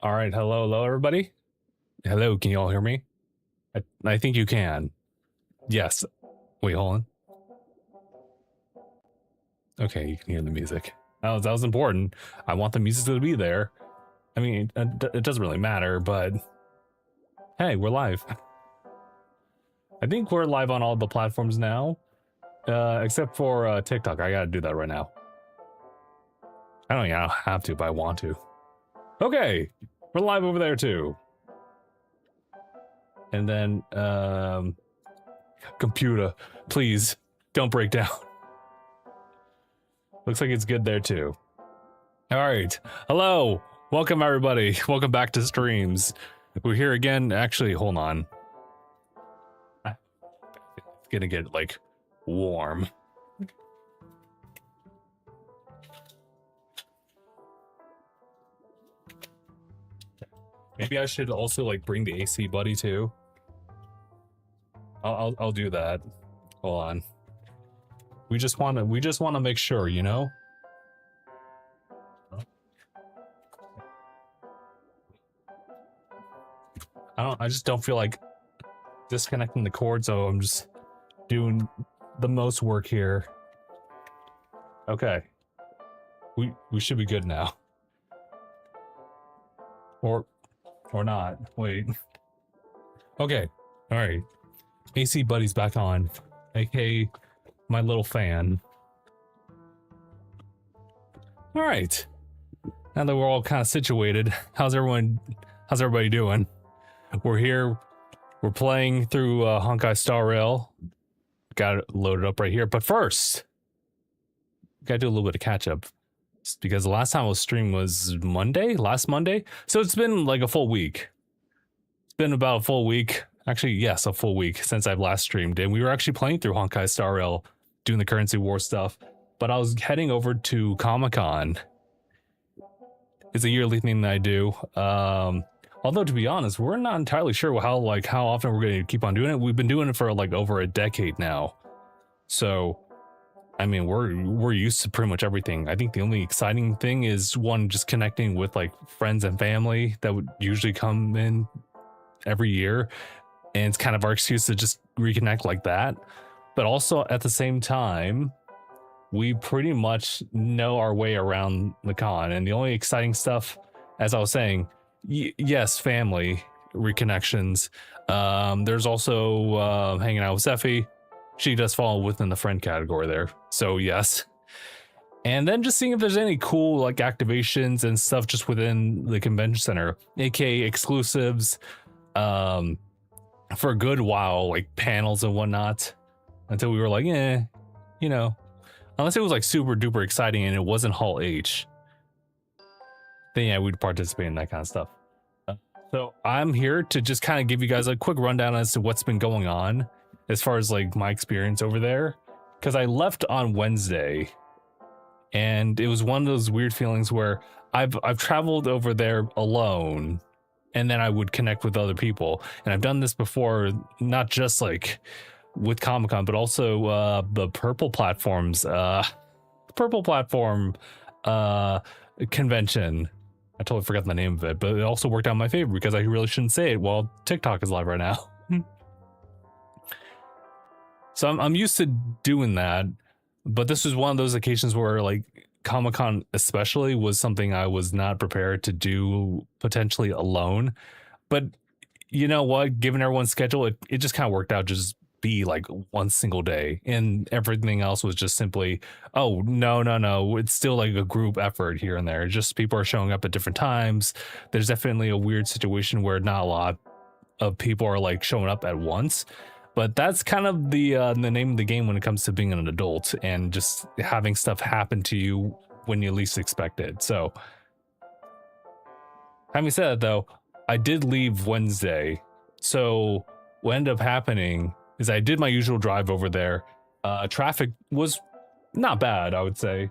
All right, hello, everybody. Hello, can you all hear me? I think you can. Yes. Wait, hold on. Okay, you can hear the music. That was important. I want the music to be there. I mean, it doesn't really matter, but hey, we're live. I think we're live on all the platforms now, except for TikTok. I gotta do that right now. I don't even have to, but I want to. Okay, we're live over there too. And then, computer, please don't break down. Looks like it's good there too. All right, hello, welcome everybody. Welcome back to streams. We're here again. Actually, hold on. It's gonna get like warm. Maybe I should also like bring the AC buddy too. I'll do that. Hold on. We just want to make sure, you know. I just don't feel like disconnecting the cord, so I'm just doing the most work here. Okay. We should be good now. Or not. Wait. Okay. All right. AC buddy's back on. aka my little fan. All right. Now that we're all kind of situated, how's everybody doing? We're here. We're playing through Honkai Star Rail. Got it loaded up right here. But first, gotta do a little bit of catch up. Because the last time I was streaming was last Monday. So it's been like a full week. It's been about a full week. Actually, yes, a full week since I've last streamed. And we were actually playing through Honkai Star Rail, doing the currency war stuff. But I was heading over to Comic-Con. It's a yearly thing that I do. Although, to be honest, we're not entirely sure how often we're going to keep on doing it. We've been doing it for like over a decade now. So, I mean, we're used to pretty much everything. I think the only exciting thing is just connecting with like friends and family that would usually come in every year. And it's kind of our excuse to just reconnect like that. But also at the same time, we pretty much know our way around the con. And the only exciting stuff, as I was saying, yes, family reconnections. There's also hanging out with Zephy. She does fall within the friend category there. So yes. And then just seeing if there's any cool like activations and stuff just within the convention center, aka exclusives, for a good while, like panels and whatnot, until we were like, you know, unless it was like super duper exciting and it wasn't Hall H, then yeah, we'd participate in that kind of stuff. So I'm here to just kind of give you guys a quick rundown as to what's been going on as far as like my experience over there, because I left on Wednesday, and it was one of those weird feelings where I've traveled over there alone, and then I would connect with other people, and I've done this before, not just like with Comic-Con, but also the Purple Platform convention. I totally forgot the name of it, but it also worked out in my favor because I really shouldn't say it while TikTok is live right now. So I'm used to doing that, but this was one of those occasions where like Comic-Con especially was something I was not prepared to do potentially alone. But you know what? Given everyone's schedule, it just kind of worked out just be like one single day, and everything else was just simply, oh no, it's still like a group effort here and there. Just people are showing up at different times. There's definitely a weird situation where not a lot of people are like showing up at once, but that's kind of the name of the game when it comes to being an adult and just having stuff happen to you when you least expect it. So having said that though, I did leave Wednesday. So what ended up happening is I did my usual drive over there. Traffic was not bad, I would say.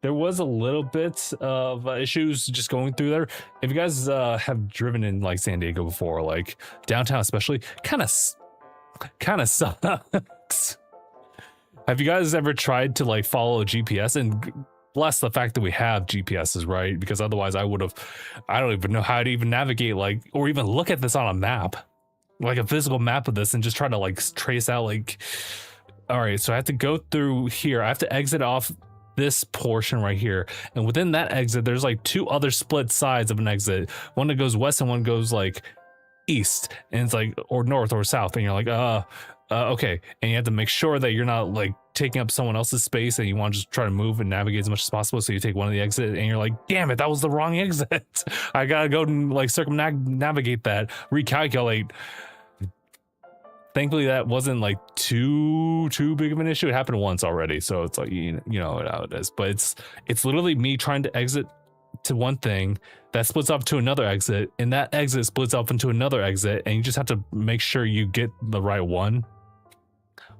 There was a little bit of issues just going through there. If you guys have driven in like San Diego before, like downtown especially, kind of sucks. Have you guys ever tried to like follow a GPS? And bless the fact that we have GPSs, right? Because otherwise I don't even know how to even navigate like, or even look at this on a map, like a physical map of this, and just try to like trace out like, all right, so I have to go through here. I have to exit off this portion right here, and within that exit there's like two other split sides of an exit, one that goes west and one goes like east, and it's like, or north or south, and you're like okay, and you have to make sure that you're not like taking up someone else's space, and you want to just try to move and navigate as much as possible. So you take one of the exit and you're like, damn it, that was the wrong exit. I gotta go and like navigate that, recalculate. Thankfully that wasn't like too big of an issue. It happened once already, so it's like, you know how it is. But it's literally me trying to exit to one thing that splits off to another exit, and that exit splits off into another exit, and you just have to make sure you get the right one.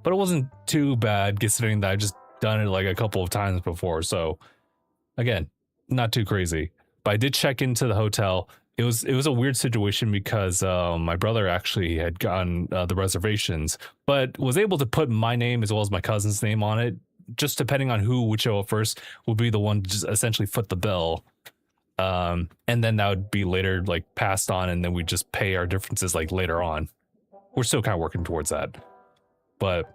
But it wasn't too bad considering that I just done it like a couple of times before, so again, not too crazy. But I did check into the hotel. It was a weird situation because my brother actually had gotten the reservations, but was able to put my name as well as my cousin's name on it. Just depending on who would show up first would be the one to just essentially foot the bill. And then that would be later like passed on, and then we just pay our differences like later on. We're still kind of working towards that. But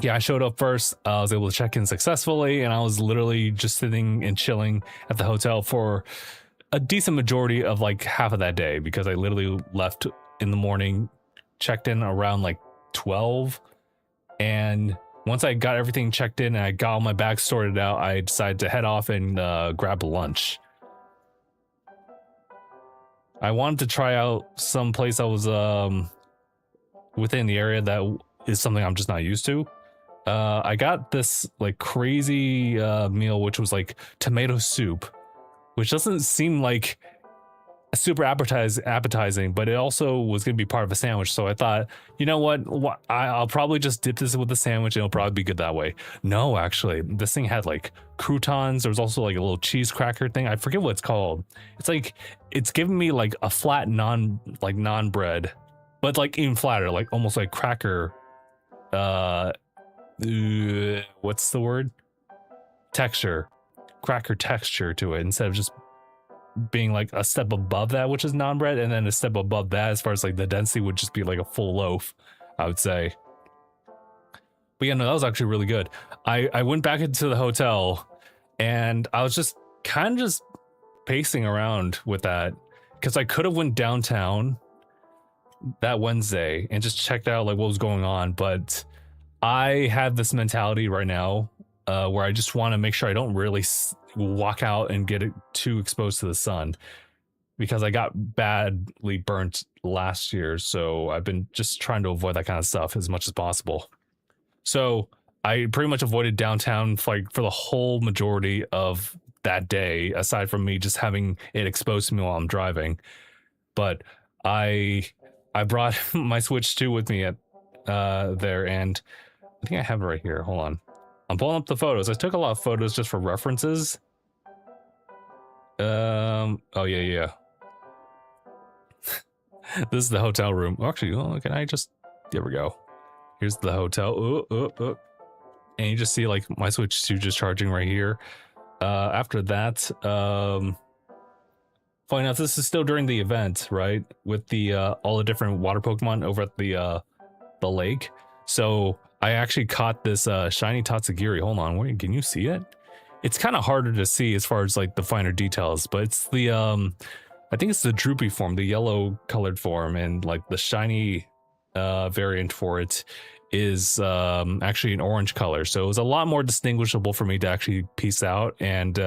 yeah, I showed up first. I was able to check in successfully, and I was literally just sitting and chilling at the hotel for a decent majority of like half of that day, because I literally left in the morning, checked in around like 12, and once I got everything checked in and I got all my bags sorted out, I decided to head off and grab lunch. I wanted to try out some place that was within the area that is something I'm just not used to. I got this like crazy meal, which was like tomato soup, which doesn't seem like super appetizing, but it also was going to be part of a sandwich. So I thought, you know what, I'll probably just dip this with a sandwich and it'll probably be good that way. No, actually, this thing had like croutons. There was also like a little cheese cracker thing. I forget what it's called. It's like, it's giving me like a flat non bread, but like even flatter, like almost like cracker. What's the word? Texture. Cracker texture to it, instead of just being like a step above that, which is non-bread, and then a step above that as far as like the density would just be like a full loaf, I would say. But yeah, no, that was actually really good. I went back into the hotel and I was just kind of just pacing around with that, because I could have went downtown that Wednesday and just checked out like what was going on, but I have this mentality right now where I just want to make sure I don't really walk out and get it too exposed to the sun, because I got badly burnt last year. So I've been just trying to avoid that kind of stuff as much as possible. So I pretty much avoided downtown for the whole majority of that day, aside from me just having it exposed to me while I'm driving. But I brought my Switch 2 with me at there, and I think I have it right here. Hold on. I'm pulling up the photos. I took a lot of photos just for references. Oh yeah. This is the hotel room. Actually, can I just, there we go. Here's the hotel. And you just see like my Switch 2 just charging right here. After that, funny enough, this is still during the event, right? With the all the different water Pokemon over at the lake. So I actually caught this shiny Tatsugiri. Hold on, wait, can you see it? It's kind of harder to see as far as like the finer details, but it's the I think it's the droopy form, the yellow colored form, and like the shiny variant for it is actually an orange color. So it was a lot more distinguishable for me to actually piece out and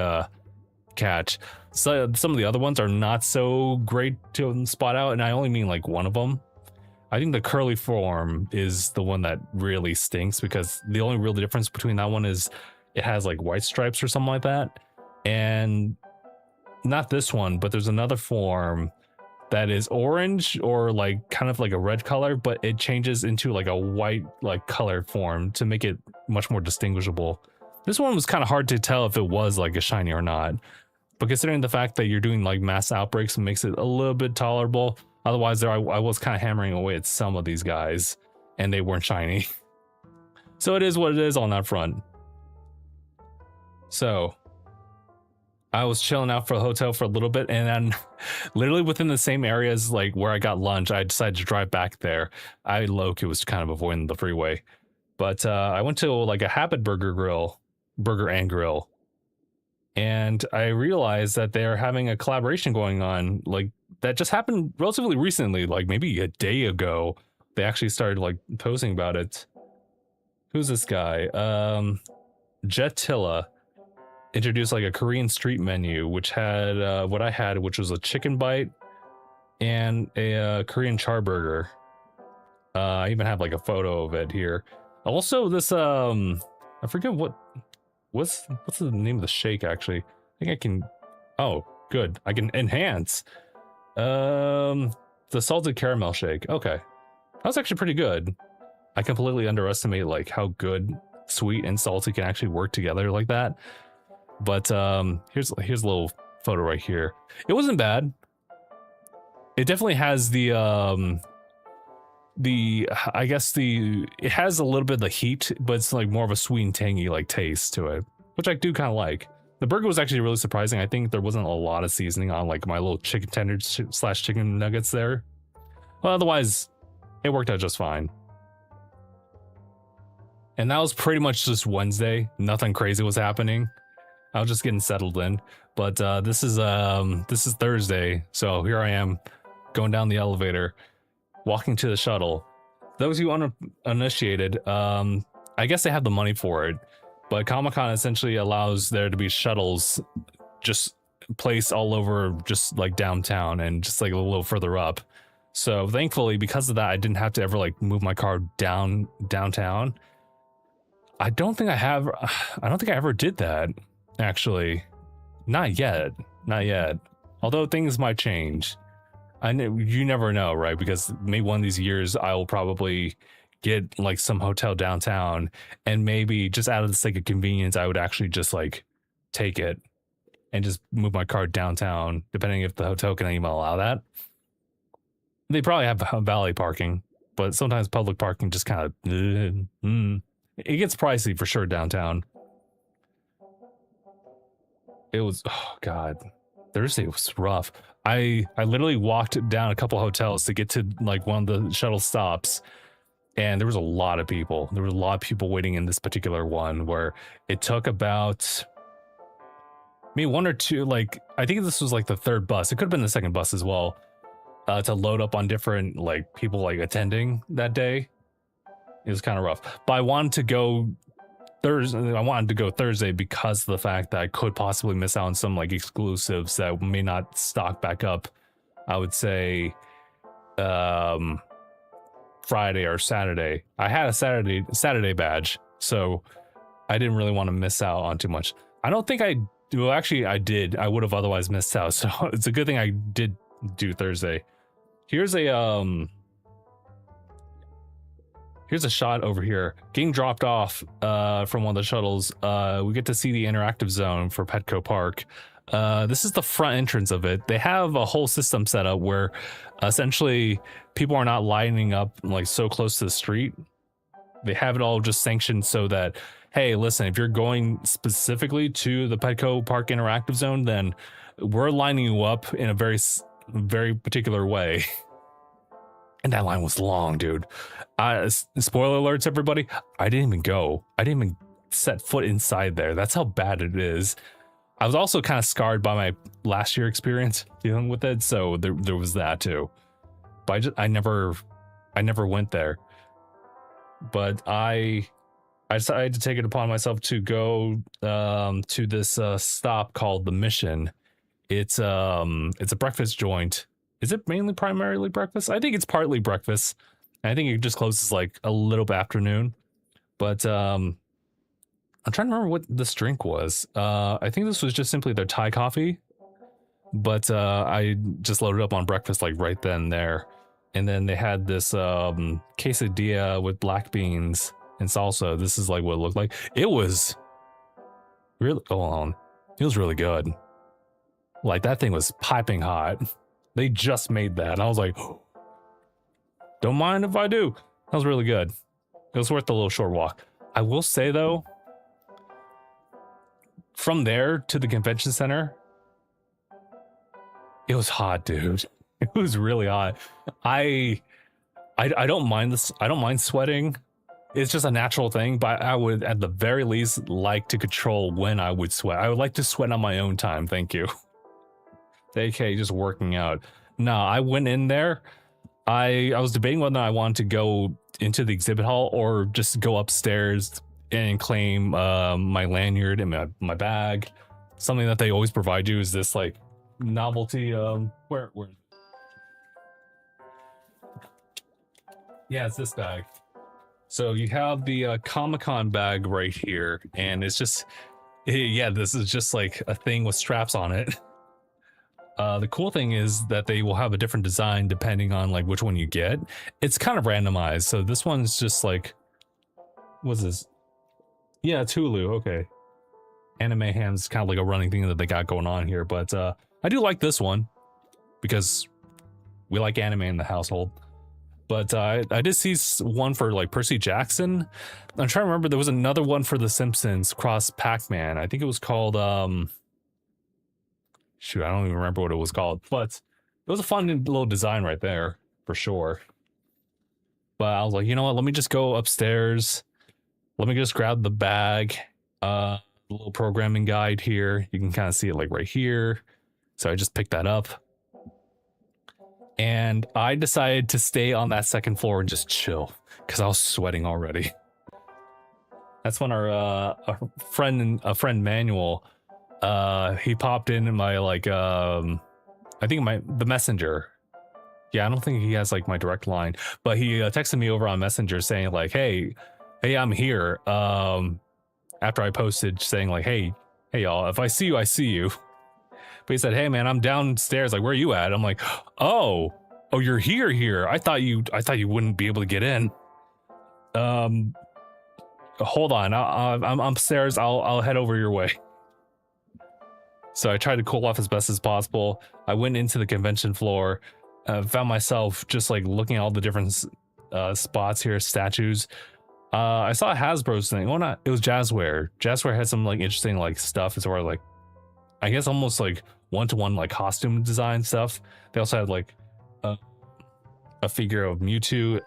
catch. So some of the other ones are not so great to spot out, and I only mean like one of them. I think the curly form is the one that really stinks, because the only real difference between that one is it has like white stripes or something like that. And not this one, but there's another form that is orange or like kind of like a red color, but it changes into like a white like color form to make it much more distinguishable. This one was kind of hard to tell if it was like a shiny or not, but considering the fact that you're doing like mass outbreaks, it makes it a little bit tolerable. Otherwise, I was kind of hammering away at some of these guys, and they weren't shiny. So it is what it is on that front. So I was chilling out for the hotel for a little bit, and then literally within the same areas like where I got lunch, I decided to drive back there. I low-key was kind of avoiding the freeway, but I went to like a Habit Burger and Grill, and I realized that they're having a collaboration going on, like that just happened relatively recently, like maybe a day ago. They actually started like posting about it. Who's this guy? Jetilla introduced like a Korean street menu, which had what I had, which was a chicken bite and a Korean char burger. I even have like a photo of it here. Also, this I forget what's the name of the shake actually. I think I can. Oh, good. I can enhance. The salted caramel shake. Okay, that was actually pretty good. I completely underestimate like how good sweet and salty can actually work together like that. But here's a little photo right here. It wasn't bad. It definitely has I guess it has a little bit of the heat, but it's like more of a sweet and tangy like taste to it, which I do kind of like. The burger was actually really surprising. I think there wasn't a lot of seasoning on like my little chicken tenders / chicken nuggets there. Well, otherwise it worked out just fine. And that was pretty much just Wednesday. Nothing crazy was happening. I was just getting settled in. But this is Thursday, so here I am going down the elevator, walking to the shuttle. Those who uninitiated, I guess they have the money for it, but Comic-Con essentially allows there to be shuttles just placed all over just like downtown and just like a little further up. So thankfully, because of that, I didn't have to ever like move my car downtown. I don't think I ever did that, actually. Not yet. Although things might change. You never know, right? Because maybe one of these years I will probably get like some hotel downtown, and maybe just out of the sake of convenience, I would actually just like take it and just move my car downtown, depending if the hotel can even allow that. They probably have valet parking, but sometimes public parking just kind of it gets pricey for sure downtown. It was, oh god, Thursday was rough. I literally walked down a couple hotels to get to like one of the shuttle stops, and there was a lot of people. There was a lot of people waiting in this particular one, where it took about maybe one or two, like I think this was like the third bus. It could have been the second bus as well, to load up on different like people like attending that day. It was kind of rough. But I wanted to go Thursday because of the fact that I could possibly miss out on some like exclusives that may not stock back up I would say Friday or Saturday. I had a Saturday badge, so I didn't really want to miss out on too much. I don't think I well actually I did. I would have otherwise missed out. So it's a good thing I did do Thursday. Here's a shot over here getting dropped off from one of the shuttles. We get to see the interactive zone for Petco Park. This is the front entrance of it. They have a whole system set up where essentially people are not lining up like so close to the street. They have it all just sanctioned so that, hey, listen, if you're going specifically to the Petco Park interactive zone, then we're lining you up in a very particular way. And that line was long, dude. Spoiler alerts, everybody. I didn't even go. I didn't even set foot inside there. That's how bad it is. I was also kind of scarred by my last year experience dealing with it, so there was that too. But I never went there. But I decided to take it upon myself to go to this stop called The Mission. It's a breakfast joint. Is it primarily breakfast? I think it's partly breakfast. I think it just closes like a little bit afternoon. But I'm trying to remember what this drink was. I think this was just simply their Thai coffee. But I just loaded up on breakfast like right then and there. And then they had this quesadilla with black beans and salsa. This is like what it looked like. It was really, hold on. It was really good. Like that thing was piping hot. They just made that. And I was like, oh, don't mind if I do. That was really good. It was worth the little short walk. I will say though, from there to the convention center, it was hot, dude. It was really hot. I don't mind this. I don't mind sweating. It's just a natural thing, but I would at the very least like to control when I would sweat. I would like to sweat on my own time. Thank you. AK just working out. No, I went in there. I was debating whether I wanted to go into the exhibit hall or just go upstairs and claim my lanyard and my bag. Something that they always provide you is this like novelty. Where? Yeah, it's this bag. So you have the Comic-Con bag right here, and it's just, yeah, this is just like a thing with straps on it. The cool thing is that they will have a different design depending on like which one you get. It's kind of randomized. So this one's just like, what's this? Yeah, it's Hulu. Okay. Anime Ham's kind of like a running thing that they got going on here. But I do like this one because we like anime in the household. But I did see one for like Percy Jackson. I'm trying to remember. There was another one for The Simpsons cross Pac-Man. I think it was called shoot, I don't even remember what it was called, but it was a fun little design right there for sure. But I was like, you know what? Let me just go upstairs. Let me just grab the bag, the little programming guide here. You can kind of see it like right here. So I just picked that up. And I decided to stay on that second floor and just chill because I was sweating already. That's when our friend Manuel, he popped in my like I think the messenger. Yeah, I don't think he has like my direct line, but he texted me over on Messenger saying like, hey, I'm here. After I posted saying like, hey y'all, if I see you, I see you. But he said, hey man, I'm downstairs. Like, where are you at? I'm like, oh, you're here. I thought you wouldn't be able to get in. Hold on. I'm upstairs. I'll head over your way. So I tried to cool off as best as possible. I went into the convention floor, found myself just like looking at all the different spots here, statues. I saw a Hasbro's thing. Well, not, it was Jazzware. Jazzware had some like interesting like stuff as far as like, I guess almost like one-to-one like costume design stuff. They also had like a figure of Mewtwo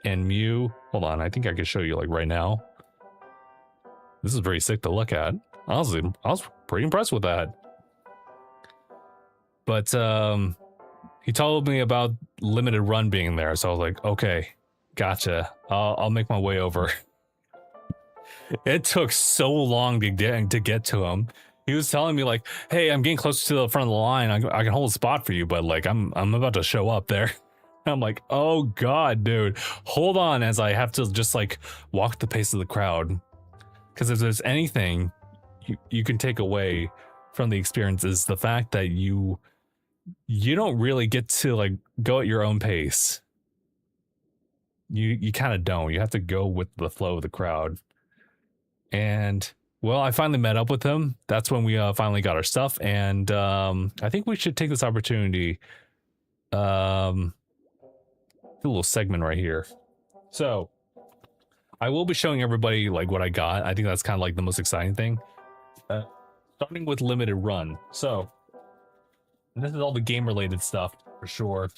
and Mew. Hold on, I think I could show you like right now. This is very sick to look at. Honestly, I was pretty impressed with that. But he told me about limited run being there, so I was like, okay, gotcha. I'll make my way over. It took so long to get to him. He was telling me like, "Hey, I'm getting close to the front of the line. I can hold a spot for you, but like, I'm about to show up there." I'm like, "Oh God, dude, hold on," as I have to just like walk the pace of the crowd. Because if there's anything you can take away from the experience is the fact that you don't really get to like go at your own pace. You kind of don't. You have to go with the flow of the crowd. And well, I finally met up with him. That's when we finally got our stuff, and I think we should take this opportunity. Do a little segment right here. So I will be showing everybody like what I got. I think that's kind of like the most exciting thing. Starting with limited run. So this is all the game related stuff for sure.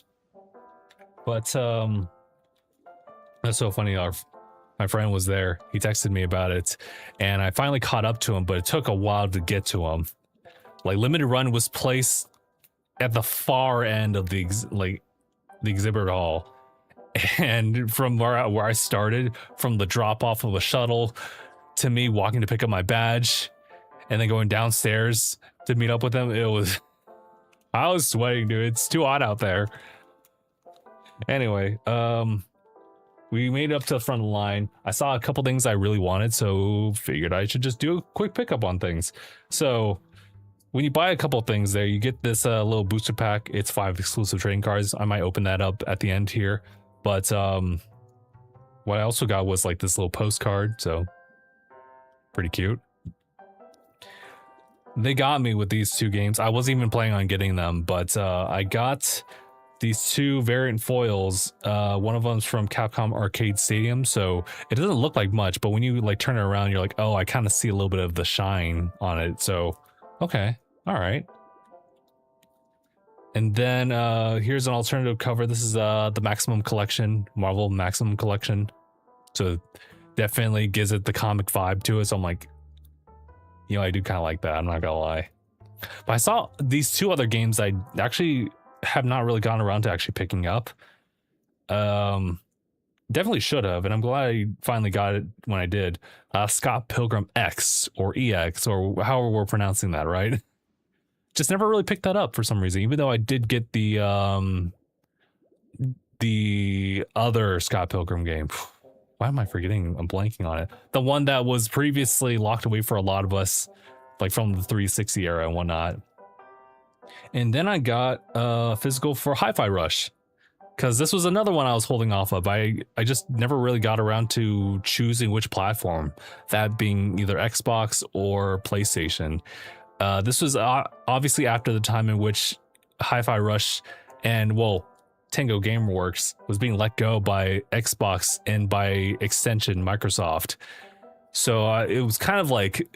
But that's so funny. My friend was there. He texted me about it, and I finally caught up to him, but it took a while to get to him. Like limited run was placed at the far end of the exhibit hall, and from where I started, from the drop off of a shuttle to me walking to pick up my badge, and then going downstairs to meet up with him, I was sweating, dude. It's too hot out there. Anyway, we made it up to the front of the line. I saw a couple things I really wanted, so figured I should just do a quick pickup on things. So when you buy a couple things there, you get this little booster pack. It's 5 exclusive trading cards. I might open that up at the end here. But what I also got was like this little postcard, so pretty cute. They got me with these 2 games. I wasn't even planning on getting them, but I got these 2 variant foils. One of them's from Capcom Arcade Stadium, so it doesn't look like much, but when you like turn it around, you're like, oh, I kind of see a little bit of the shine on it. So, okay, all right. And then here's an alternative cover. This is the Maximum Collection, Marvel Maximum Collection. So definitely gives it the comic vibe to it. So I'm like, you know, I do kind of like that. I'm not gonna lie. But I saw these 2 other games I actually have not really gone around to actually picking up. Definitely should have, and I'm glad I finally got it when I did. Scott Pilgrim X or EX or however we're pronouncing that, right? Just never really picked that up for some reason, even though I did get the other Scott Pilgrim game. Why am I forgetting? I'm blanking on it. The one that was previously locked away for a lot of us, like from the 360 era and whatnot. And then I got physical for Hi-Fi Rush, because this was another one I was holding off of. I just never really got around to choosing which platform, that being either Xbox or PlayStation. This was obviously after the time in which Hi-Fi Rush and, well, Tango Gameworks was being let go by Xbox and by extension Microsoft. So it was kind of like,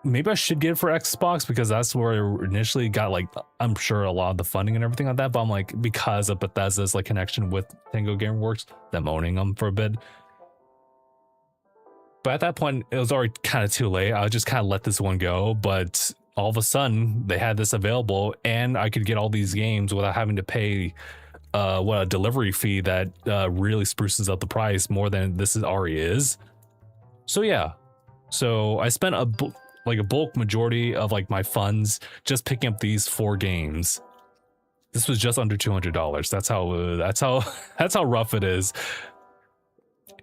maybe I should get it for Xbox because that's where I initially got, like, I'm sure a lot of the funding and everything like that. But I'm like, because of Bethesda's like connection with Tango Gameworks, them owning them for a bit. But at that point, it was already kind of too late. I just kind of let this one go. But all of a sudden, they had this available, and I could get all these games without having to pay a delivery fee that really spruces up the price more than this already is. So yeah, so I spent a bulk majority of like my funds just picking up these 4 games. This was just under $200. That's how rough it is.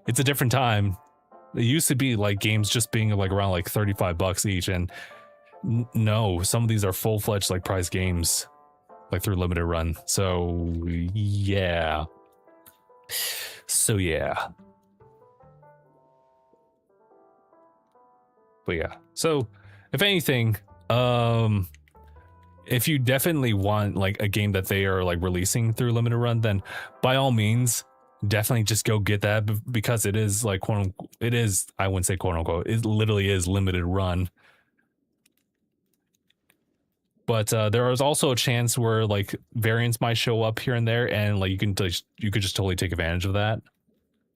It's a different time. It used to be like games just being like around like $35 each, and no, some of these are full-fledged like prize games, like through limited run. So yeah. But yeah, so if anything, if you definitely want like a game that they are like releasing through limited run, then by all means definitely just go get that, because it is like, quote unquote, it is, I wouldn't say quote unquote, it literally is limited run. But there is also a chance where like variants might show up here and there, and like you could just totally take advantage of that.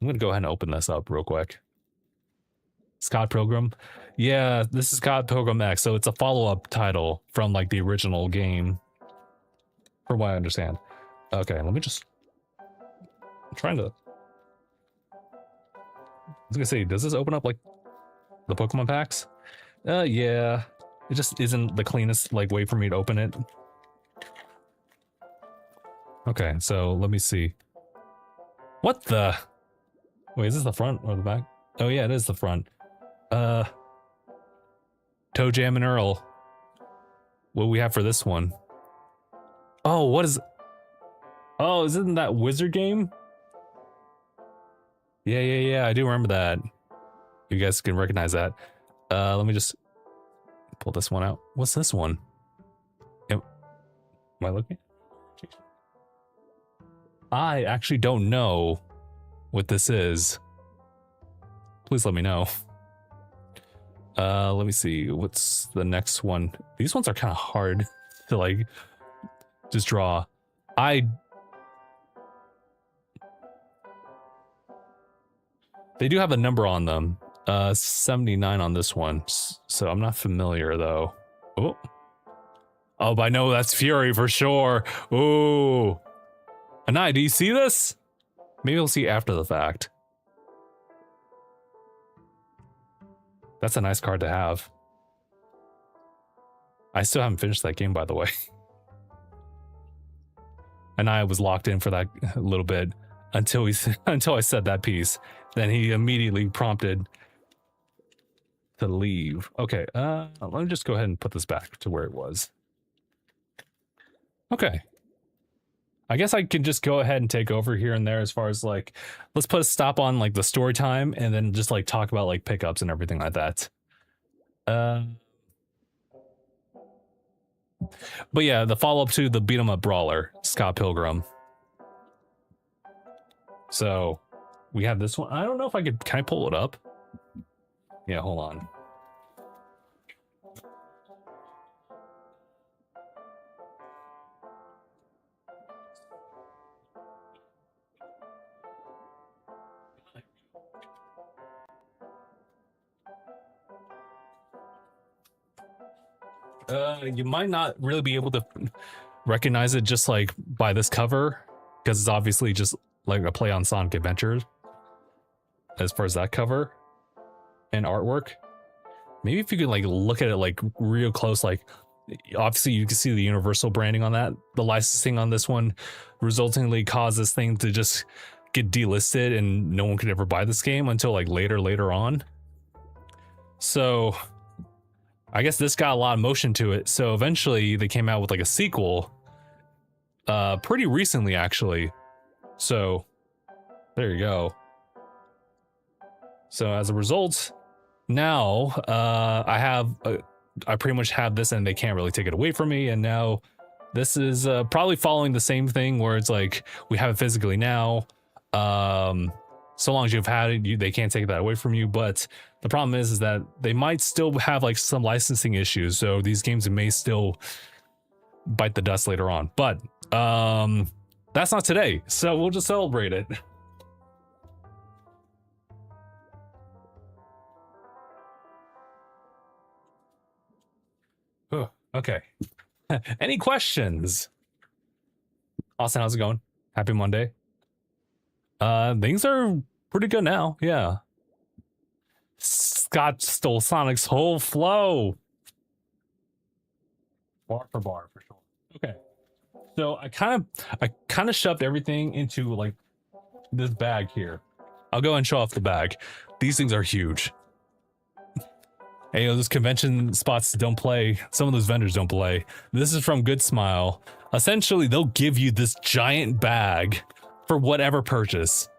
I'm gonna go ahead and open this up real quick. Scott Pilgrim, yeah, this is Scott Pilgrim X, so it's a follow-up title from like the original game, from what I understand. Okay, let me just, I'm trying to, I was gonna say, does this open up like the Pokemon packs? Yeah. It just isn't the cleanest like way for me to open it. Okay, so let me see. What the? Wait, is this the front or the back? Oh yeah, it is the front. Toe Jam and Earl. What do we have for this one? Oh, what is... Oh, isn't that Wizard game? Yeah, I do remember that. You guys can recognize that. Let me just pull this one out. What's this one? Am I looking? I actually don't know what this is. Please let me know. Let me see. What's the next one? These ones are kind of hard to like just draw. They do have a number on them. 79 on this one. So I'm not familiar though. Oh, but I know that's Fury for sure. Ooh. Anai, do you see this? Maybe we'll see after the fact. That's a nice card to have. I still haven't finished that game, by the way. And I was locked in for that a little bit until I said that piece. Then he immediately prompted to leave. Okay, let me just go ahead and put this back to where it was. Okay. I guess I can just go ahead and take over here and there as far as like, let's put a stop on like the story time and then just like talk about like pickups and everything like that. But yeah, the follow-up to the beat 'em up brawler, Scott Pilgrim. So we have this one. I don't know if can I pull it up? Yeah, hold on. You might not really be able to recognize it just like by this cover, because it's obviously just like a play on Sonic Adventures as far as that cover and artwork. Maybe if you could like look at it like real close, like obviously you can see the Universal branding on that. The licensing on this one resultingly caused this thing to just get delisted and no one could ever buy this game until like later on. So I guess this got a lot of motion to it. So eventually they came out with like a sequel pretty recently actually. So there you go. So as a result, now I pretty much have this and they can't really take it away from me. And now this is probably following the same thing where it's like we have it physically now. So long as you've had it, they can't take that away from you. But the problem is that they might still have like some licensing issues. So these games may still bite the dust later on. But that's not today. So we'll just celebrate it. Oh, okay. Any questions? Austin, how's it going? Happy Monday. Things are pretty good now, yeah. Scott stole Sonic's whole flow. Bar for sure. Okay. So I kind of shoved everything into like this bag here. I'll go and show off the bag. These things are huge. Hey, those convention spots don't play. Some of those vendors don't play. This is from Good Smile. Essentially, they'll give you this giant bag for whatever purchase.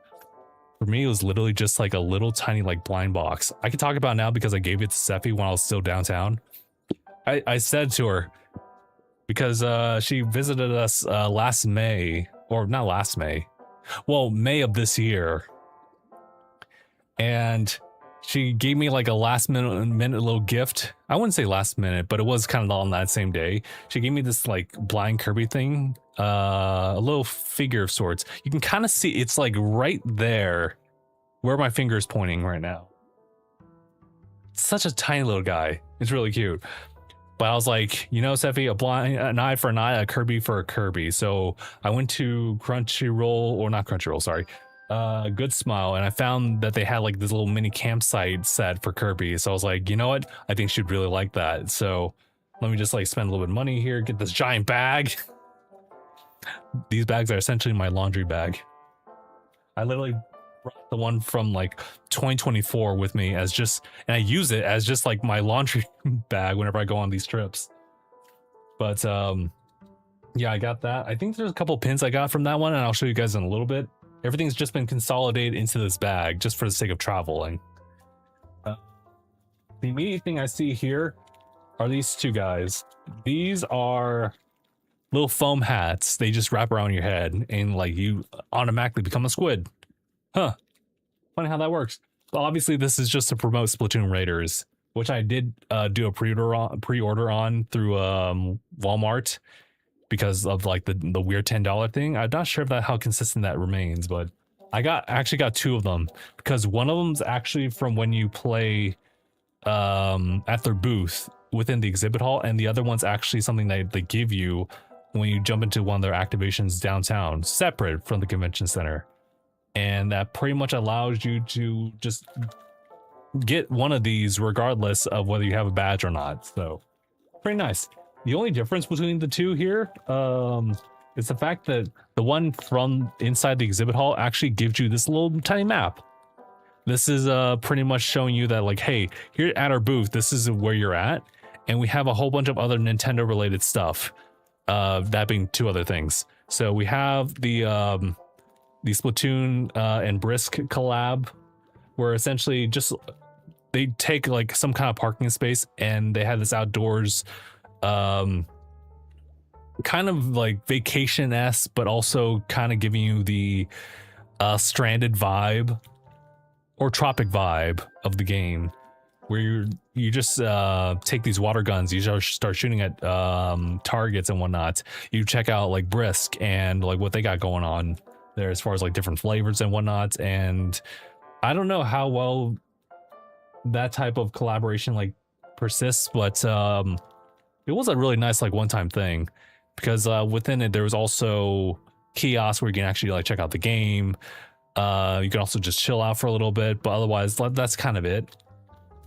For me, it was literally just like a little tiny like blind box. I can talk about it now because I gave it to Sephi when I was still downtown. I said to her, because she visited us last May, or not last May, well, May of this year. And she gave me like a last minute little gift. I wouldn't say last minute, but it was kind of on that same day. She gave me this like blind Kirby thing, a little figure of sorts. You can kind of see it's like right there where my finger is pointing right now. It's such a tiny little guy. It's really cute. But I was like, you know, Sephi, an eye for an eye, a Kirby for a Kirby. So I went to Crunchyroll, or not Crunchyroll, sorry. Good Smile, and I found that they had like this little mini campsite set for Kirby. So I was like, you know what? I think she'd really like that. So let me just like spend a little bit of money here, get this giant bag. These bags are essentially my laundry bag. I literally brought the one from like 2024 with me as just, and I use it as just like my laundry bag whenever I go on these trips. But yeah, I got that. I think there's a couple pins I got from that one, and I'll show you guys in a little bit. Everything's just been consolidated into this bag just for the sake of traveling. The immediate thing I see here are these two guys. These are little foam hats. They just wrap around your head and like you automatically become a squid. Huh. Funny how that works. But obviously this is just to promote Splatoon Raiders, which I did do a pre-order on through Walmart because of like the weird $10 thing. I'm not sure about how consistent that remains, but I actually got two of them because one of them's actually from when you play at their booth within the exhibit hall, and the other one's actually something that they give you when you jump into one of their activations downtown, separate from the convention center. And that pretty much allows you to just get one of these regardless of whether you have a badge or not. So pretty nice. The only difference between the two here is the fact that the one from inside the exhibit hall actually gives you this little tiny map. This is pretty much showing you that like, hey, here at our booth, this is where you're at. And we have a whole bunch of other Nintendo related stuff, that being two other things. So we have the Splatoon and Brisk collab, where essentially just they take like some kind of parking space and they have this outdoors kind of like vacation-esque, but also kind of giving you the stranded vibe or tropic vibe of the game, where you just take these water guns, you start shooting at targets and whatnot. You check out like Brisk and like what they got going on there as far as like different flavors and whatnot. And I don't know how well that type of collaboration like persists, but it was a really nice like one-time thing, because within it there was also kiosks where you can actually like check out the game. You can also just chill out for a little bit, but otherwise that's kind of it.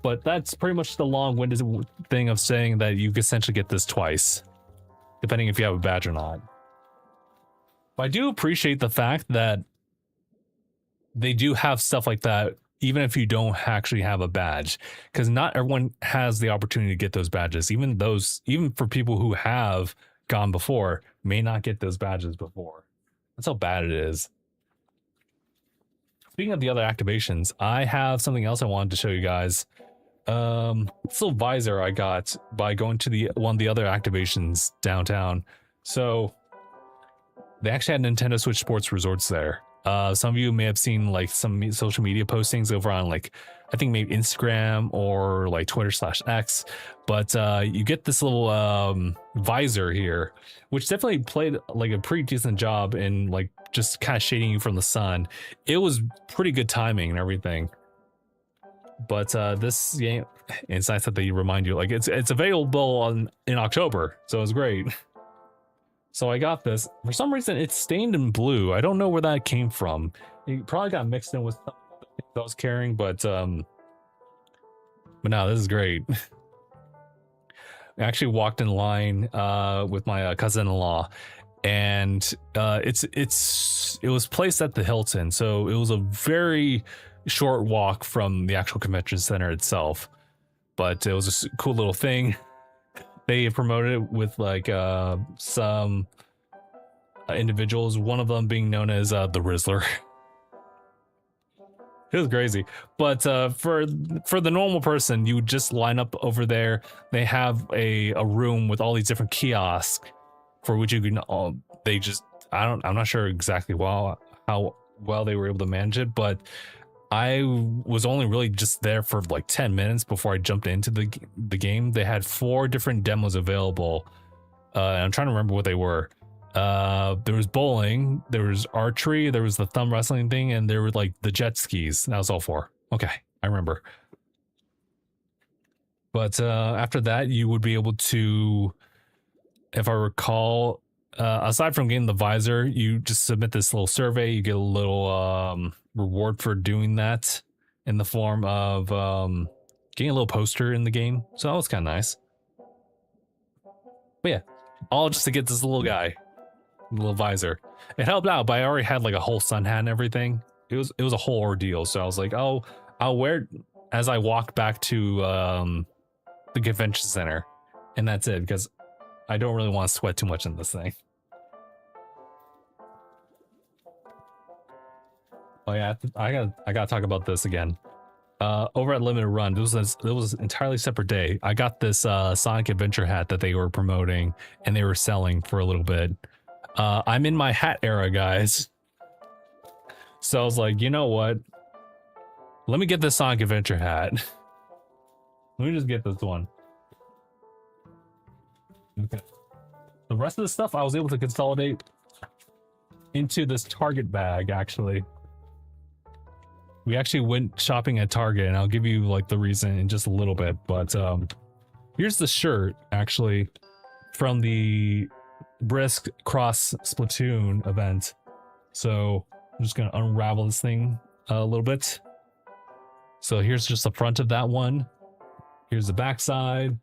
But that's pretty much the long-winded thing of saying that you can essentially get this twice, depending if you have a badge or not. But I do appreciate the fact that they do have stuff like that, even if you don't actually have a badge, because not everyone has the opportunity to get those badges. Even for people who have gone before, may not get those badges before. That's how bad it is. Speaking of the other activations, I have something else I wanted to show you guys. This little visor I got by going to one of the other activations downtown. So they actually had Nintendo Switch Sports Resorts there. Some of you may have seen like some social media postings over on like, I think maybe Instagram or like Twitter/X, but you get this little visor here, which definitely played like a pretty decent job in like just kind of shading you from the sun. It was pretty good timing and everything. But this game, it's nice that they remind you like it's available in October, so it's great. So I got this. For some reason, it's stained in blue. I don't know where that came from. It probably got mixed in with some other things I was carrying, but no, this is great. I actually walked in line with my cousin-in-law, and it was placed at the Hilton, so it was a very short walk from the actual convention center itself. But it was a cool little thing. They promoted it with like some individuals, one of them being known as the Rizzler. It was crazy. But for the normal person, you would just line up over there. They have a room with all these different kiosks for which you can I'm not sure exactly how well they were able to manage it, but I was only really just there for like 10 minutes before I jumped into the game. They had 4 different demos available. And I'm trying to remember what they were. There was bowling, there was archery, there was the thumb wrestling thing, and there were like the jet skis. That was all 4. Okay, I remember. But after that, you would be able to, if I recall, aside from getting the visor, you just submit this little survey. You get a little reward for doing that in the form of getting a little poster in the game. So that was kind of nice. But yeah, all just to get this little guy, little visor. It helped out, but I already had like a whole sun hat and everything. It was a whole ordeal. So I was like, oh, I'll wear it as I walk back to the convention center, and that's it, because I don't really want to sweat too much in this thing. Oh yeah, I gotta talk about this again. Over at Limited Run, it was an entirely separate day. I got this Sonic Adventure hat that they were promoting and they were selling for a little bit. I'm in my hat era, guys. So I was like, you know what? Let me get this Sonic Adventure hat. Let me just get this one. Okay. The rest of the stuff I was able to consolidate into this Target bag, actually. We actually went shopping at Target, and I'll give you like the reason in just a little bit, but here's the shirt actually from the Brisk Cross Splatoon event. So I'm just gonna unravel this thing a little bit. So here's just the front of that one. Here's the back side.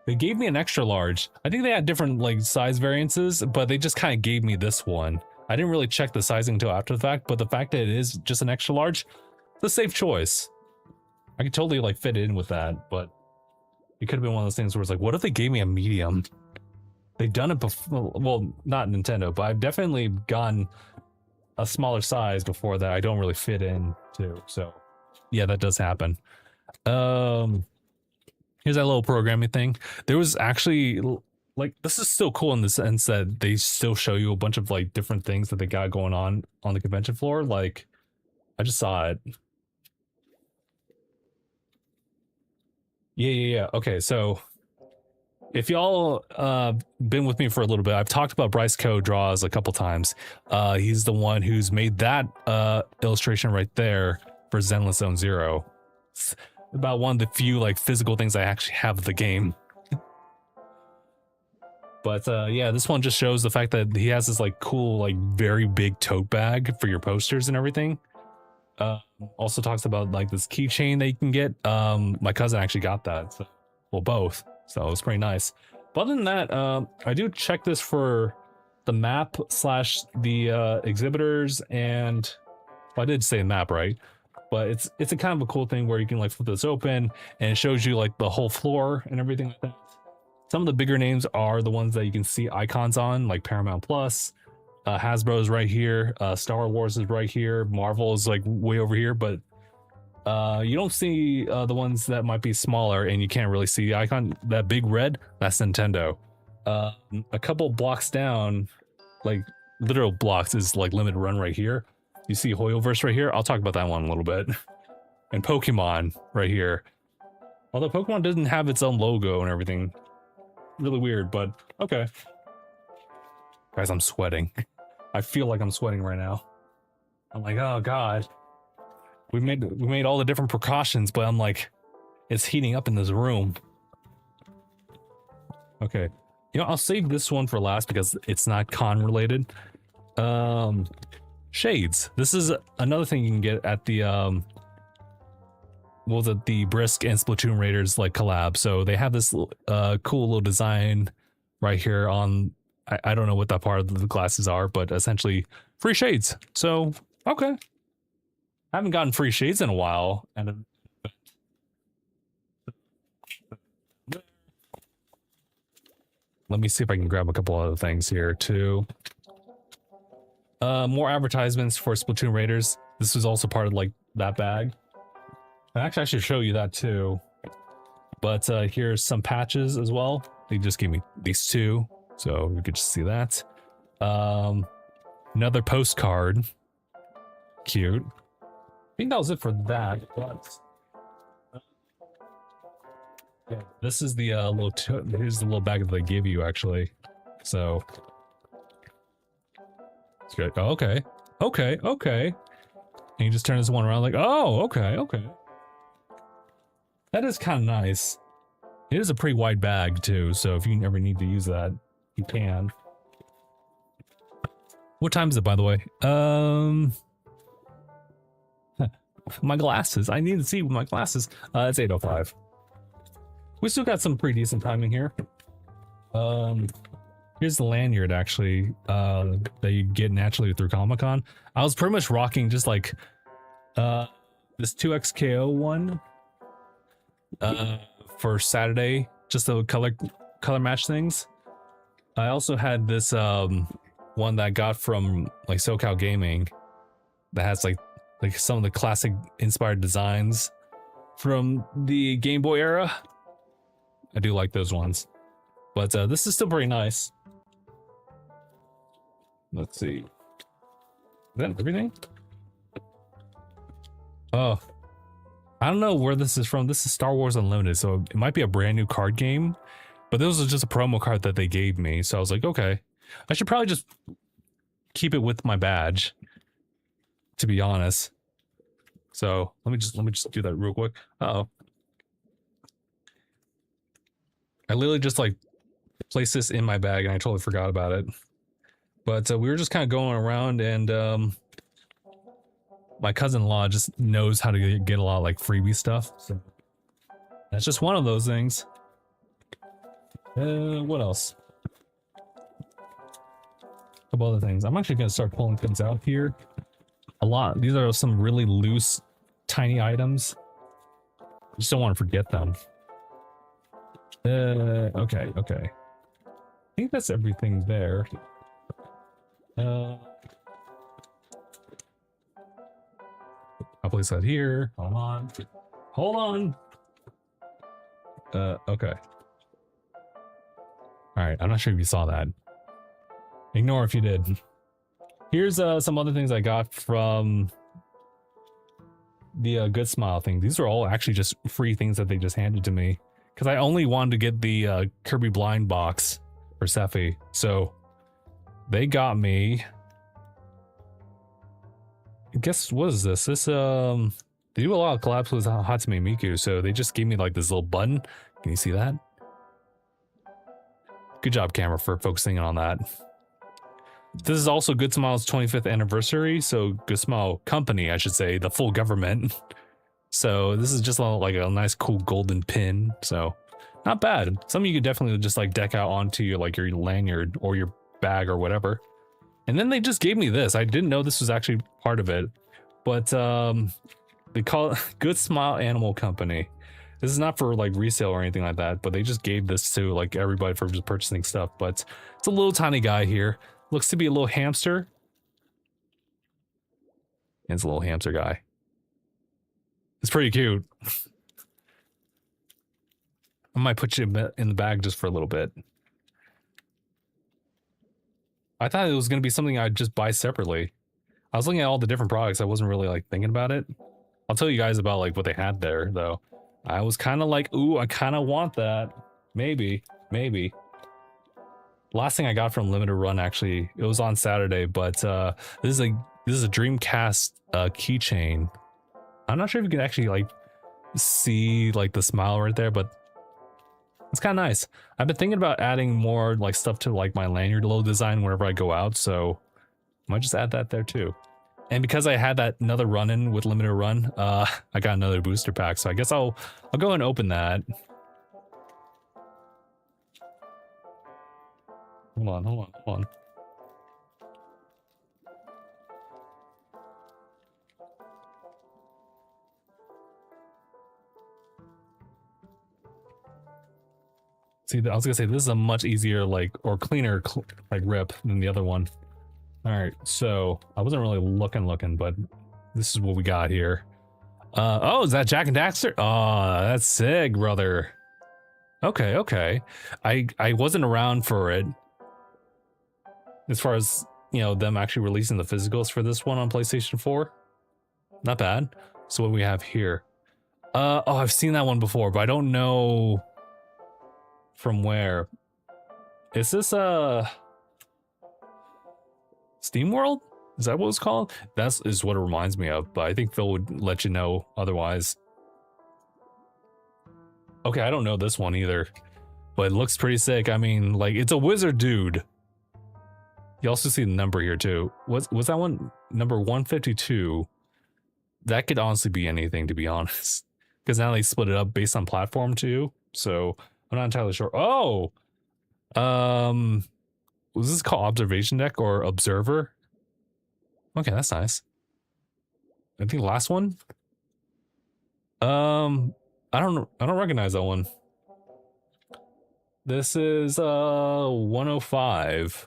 They gave me an extra large. I think they had different like size variances, but they just kind of gave me this one. I didn't really check the sizing until after the fact, but the fact that it is just an extra large, it's a safe choice. I could totally like fit in with that, but it could have been one of those things where it's like, what if they gave me a medium? They've done it before. Well, not Nintendo, but I've definitely gone a smaller size before that I don't really fit in to. So yeah, that does happen. Here's that little programming thing. There was actually like, this is still cool in the sense that they still show you a bunch of like different things that they got going on the convention floor. Like, I just saw it. Yeah. Okay, so if y'all been with me for a little bit, I've talked about Bryce Coe Draws a couple times. He's the one who's made that illustration right there for Zenless Zone Zero. It's about one of the few like physical things I actually have of the game. But yeah, this one just shows the fact that he has this like cool, like very big tote bag for your posters and everything. Also talks about like this keychain that you can get. My cousin actually got that, so, well, both. So it was pretty nice. But other than that, I do check this for the map slash the exhibitors, and well, I did say map, right? But it's a kind of a cool thing where you can like flip this open and it shows you like the whole floor and everything like that. Some of the bigger names are the ones that you can see icons on, like Paramount Plus, Hasbro's right here, Star Wars is right here, Marvel is like way over here, but you don't see the ones that might be smaller and you can't really see the icon. That big red, that's Nintendo. A couple blocks down, like literal blocks, is like Limited Run right here. You see Hoyoverse right here. I'll talk about that one a little bit. And Pokemon right here. Although Pokemon doesn't have its own logo and everything. Really weird, but okay. Guys, I'm sweating. I feel like I'm sweating right now. I'm like, oh god. We made all the different precautions, but I'm like, it's heating up in this room. Okay. You know, I'll save this one for last because it's not con related. Shades. This is another thing you can get at the well, the Brisk and Splatoon Raiders like collab. So they have this cool little design right here on, I don't know what that part of the glasses are, but essentially free shades. So okay, I haven't gotten free shades in a while, and let me see if I can grab a couple other things here too. More advertisements for Splatoon Raiders. This was also part of like that bag. Actually, I should show you that too. But here's some patches as well. They just gave me these two, so you could just see that. Another postcard. Cute. I think that was it for that. But yeah, this is the here's the little bag that they give you actually. So it's good. Oh, okay. And you just turn this one around like, oh, okay. That is kind of nice. It is a pretty wide bag too, so if you ever need to use that, you can. What time is it, by the way? My glasses. I need to see with my glasses. It's 8:05. We still got some pretty decent timing here. Here's the lanyard actually, that you get naturally through Comic-Con. I was pretty much rocking just like this 2XKO one for Saturday, just the color match things. I also had this one that I got from like SoCal Gaming that has like some of the classic inspired designs from the Game Boy era. I do like those ones, but this is still pretty nice. Let's see. Is that everything? Oh, I don't know where this is from. This is Star Wars Unlimited, so it might be a brand new card game, but this was just a promo card that they gave me. So I was like, okay, I should probably just keep it with my badge, to be honest. So let me just do that real quick. Uh-oh. I literally just like placed this in my bag and I totally forgot about it. But we were just kind of going around, and my cousin-in-law just knows how to get a lot of like freebie stuff. So that's just one of those things. What else? A couple other things. I'm actually gonna start pulling things out here. A lot. These are some really loose, tiny items. I just don't want to forget them. Okay. I think that's everything there. I'll place that here. Hold on. Okay. Alright, I'm not sure if you saw that. Ignore if you did. Here's some other things I got from the Good Smile thing. These are all actually just free things that they just handed to me, because I only wanted to get the Kirby Blind box for Sephi. So they got me, I guess, what is this? This, they do a lot of collabs with Hatsune Miku, so they just gave me like this little button. Can you see that? Good job, camera, for focusing on that. This is also Good Smile's 25th anniversary, so Good Smile Company, I should say, the full government. So this is just like a nice cool golden pin, so not bad. Some of you could definitely just like deck out onto your like your lanyard or your bag or whatever. And then they just gave me this. I didn't know this was actually part of it, but they call it Good Smile Animal Company. This is not for like resale or anything like that, but they just gave this to like everybody for just purchasing stuff. But it's a little tiny guy here. Looks to be a little hamster. And it's a little hamster guy. It's pretty cute. I might put you in the bag just for a little bit. I thought it was going to be something I'd just buy separately. I was looking at all the different products. I wasn't really like thinking about it. I'll tell you guys about like what they had there though. I was kind of like, ooh, I kind of want that. Maybe. Last thing I got from Limited Run, actually, it was on Saturday, but this is a Dreamcast keychain. I'm not sure if you can actually like see like the smile right there, but it's kind of nice. I've been thinking about adding more like stuff to like my lanyard little design whenever I go out, so I might just add that there too. And because I had that another run-in with Limited Run, I got another booster pack, so I guess I'll go and open that. Hold on. See, I was gonna say this is a much easier like or cleaner like rip than the other one. All right, so I wasn't really looking, but this is what we got here. Oh, is that Jack and Daxter? Oh, that's sick, brother. Okay. I wasn't around for it. As far as, you know, them actually releasing the physicals for this one on PlayStation 4. Not bad. So what do we have here? Oh, I've seen that one before, but I don't know from where. Is this Steam World? Is that what it's called? That is what it reminds me of, but I think Phil would let you know otherwise. Okay, I don't know this one either, but it looks pretty sick. I mean, like, it's a wizard dude. You also see the number here too. Was that one number 152? That could honestly be anything, to be honest, because now they split it up based on platform too. So I'm not entirely sure. Oh, um, was this called observation deck or observer? Okay, that's nice. I think last one. I don't recognize that one. This is 105.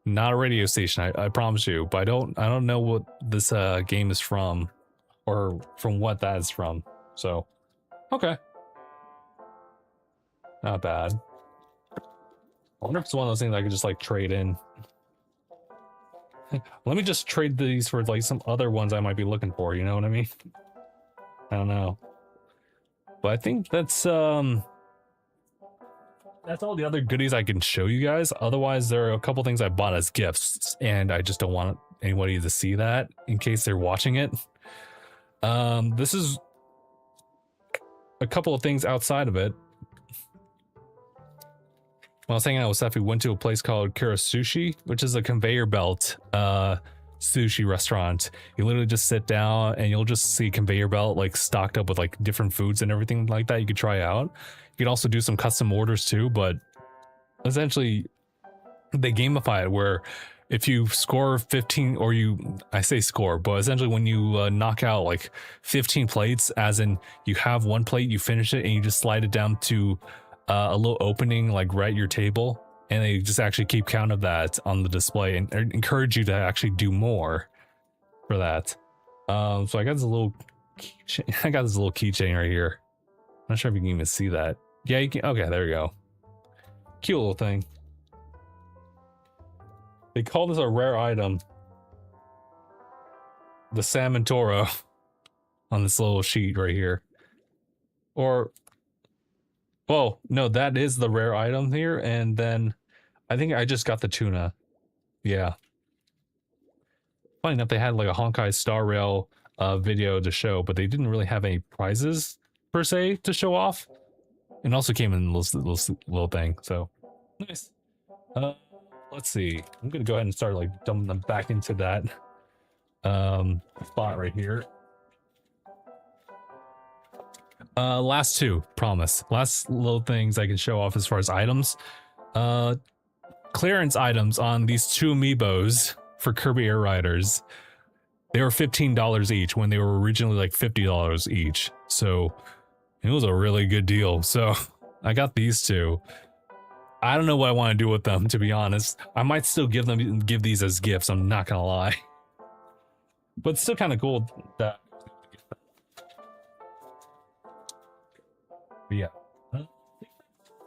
Not a radio station, I promise you, but I don't know what this game is from or from what that is from. So, okay. Not bad. I wonder if it's one of those things I could just like trade in. Let me just trade these for like some other ones I might be looking for, you know what I mean? I don't know. But I think that's all the other goodies I can show you guys. Otherwise, there are a couple things I bought as gifts, and I just don't want anybody to see that in case they're watching it. This is a couple of things outside of it. When I was hanging out with Steph, we went to a place called Kura Sushi, which is a conveyor belt sushi restaurant. You literally just sit down and you'll just see conveyor belt like stocked up with like different foods and everything like that you could try out. You can also do some custom orders too, but essentially they gamify it where if you score 15 or I say score, but essentially when you knock out like 15 plates, as in you have one plate, you finish it and you just slide it down to a little opening like right at your table, and they just actually keep count of that on the display and encourage you to actually do more for that. So I got this little keychain right here. I'm not sure if you can even see that. Yeah, you can. Okay, there you go. Cute little thing. They call this a rare item. The Salmon Toro on this little sheet right here. Or, well, no, that is the rare item here. And then I think I just got the tuna. Yeah. Funny enough, they had like a Honkai Star Rail video to show, but they didn't really have any prizes per se to show off. And also came in this little thing. So nice. Let's see. I'm gonna go ahead and start like dumping them back into that spot right here. Last two, promise. Last little things I can show off as far as items. Clearance items on these two amiibos for Kirby Air Riders. They were $15 each when they were originally like $50 each. So it was a really good deal. So I got these two. I don't know what I want to do with them, to be honest. I might still give these as gifts, I'm not gonna lie. But it's still kind of cool that. But yeah,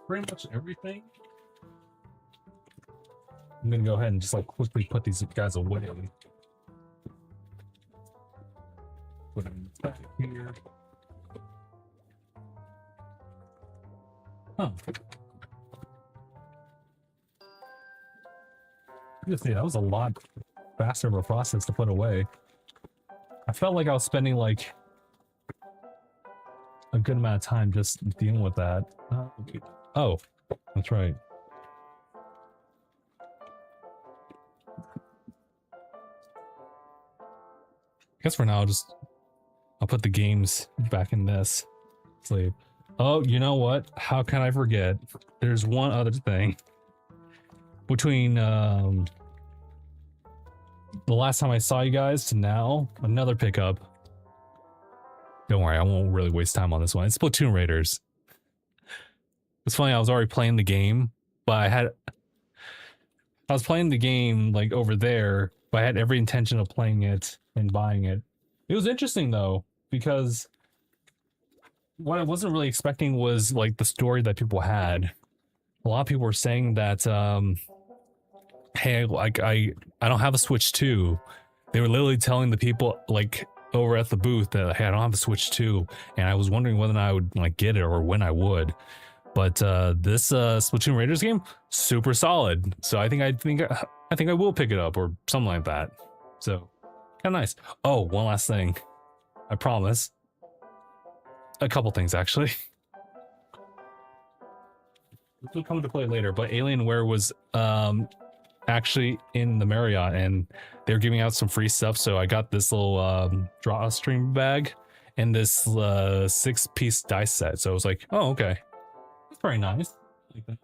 pretty much everything. I'm gonna go ahead and just like quickly put these guys away. Put them back here. Huh. You see, that was a lot faster of a process to put away. I felt like I was spending like a good amount of time just dealing with that. Oh, that's right. I guess for now, I'll put the games back in this sleeve. Oh, you know what? How can I forget? There's one other thing. Between the last time I saw you guys to now, another pickup. Don't worry, I won't really waste time on this one. It's Splatoon Raiders. It's funny, I was already playing the game, but I was playing the game like over there, but I had every intention of playing it and buying it. It was interesting though, because what I wasn't really expecting was like the story that people had. A lot of people were saying that hey, like I don't have a Switch 2. They were literally telling the people like over at the booth that, hey, I don't have a Switch 2, and I was wondering whether or not I would like get it or when I would. But this Splatoon Raiders game, super solid. So I think I will pick it up or something like that. So kind of nice. Oh, one last thing. I promise. A couple things actually. this will come to play later, but Alienware was actually in the Marriott, and they were giving out some free stuff. So I got this little drawstring bag and this 6-piece dice set. So I was like, oh, okay, that's very nice. I like that.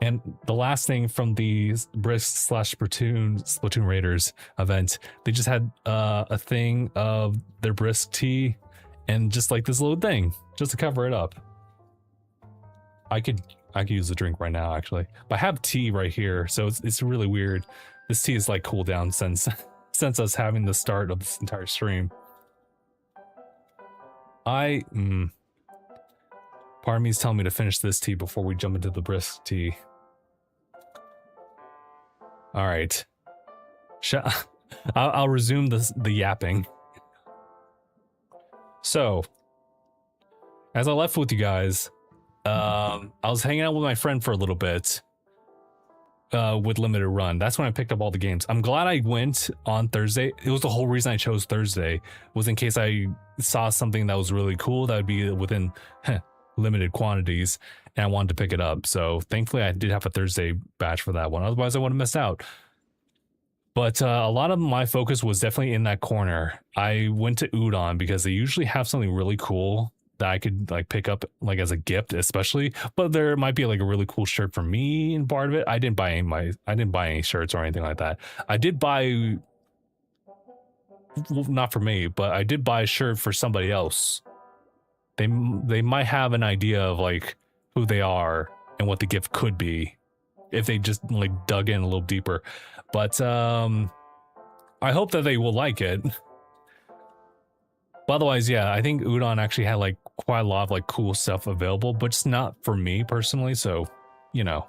And the last thing from the Brisk / Splatoon Raiders event, they just had a thing of their Brisk tea and just like this little thing just to cover it up. I could use a drink right now actually, but I have tea right here, so it's really weird. This tea is like cooled down since us having the start of this entire stream. Part of me is telling me to finish this tea before we jump into the Brisk tea. All right, I'll resume the yapping. So, as I left with you guys, I was hanging out with my friend for a little bit with Limited Run. That's when I picked up all the games. I'm glad I went on Thursday. It was the whole reason I chose Thursday, was in case I saw something that was really cool that would be within limited quantities, and I wanted to pick it up. So thankfully I did have a Thursday batch for that one. Otherwise I would have missed out. But a lot of my focus was definitely in that corner. I went to Udon because they usually have something really cool that I could like pick up like as a gift, especially. But there might be like a really cool shirt for me in part of it. I didn't buy any shirts or anything like that. I did buy, well, not for me, but I did buy a shirt for somebody else. They might have an idea of like who they are and what the gift could be if they just like dug in a little deeper. But I hope that they will like it. But otherwise, yeah, I think Udon actually had like quite a lot of like cool stuff available, but it's not for me personally. So, you know,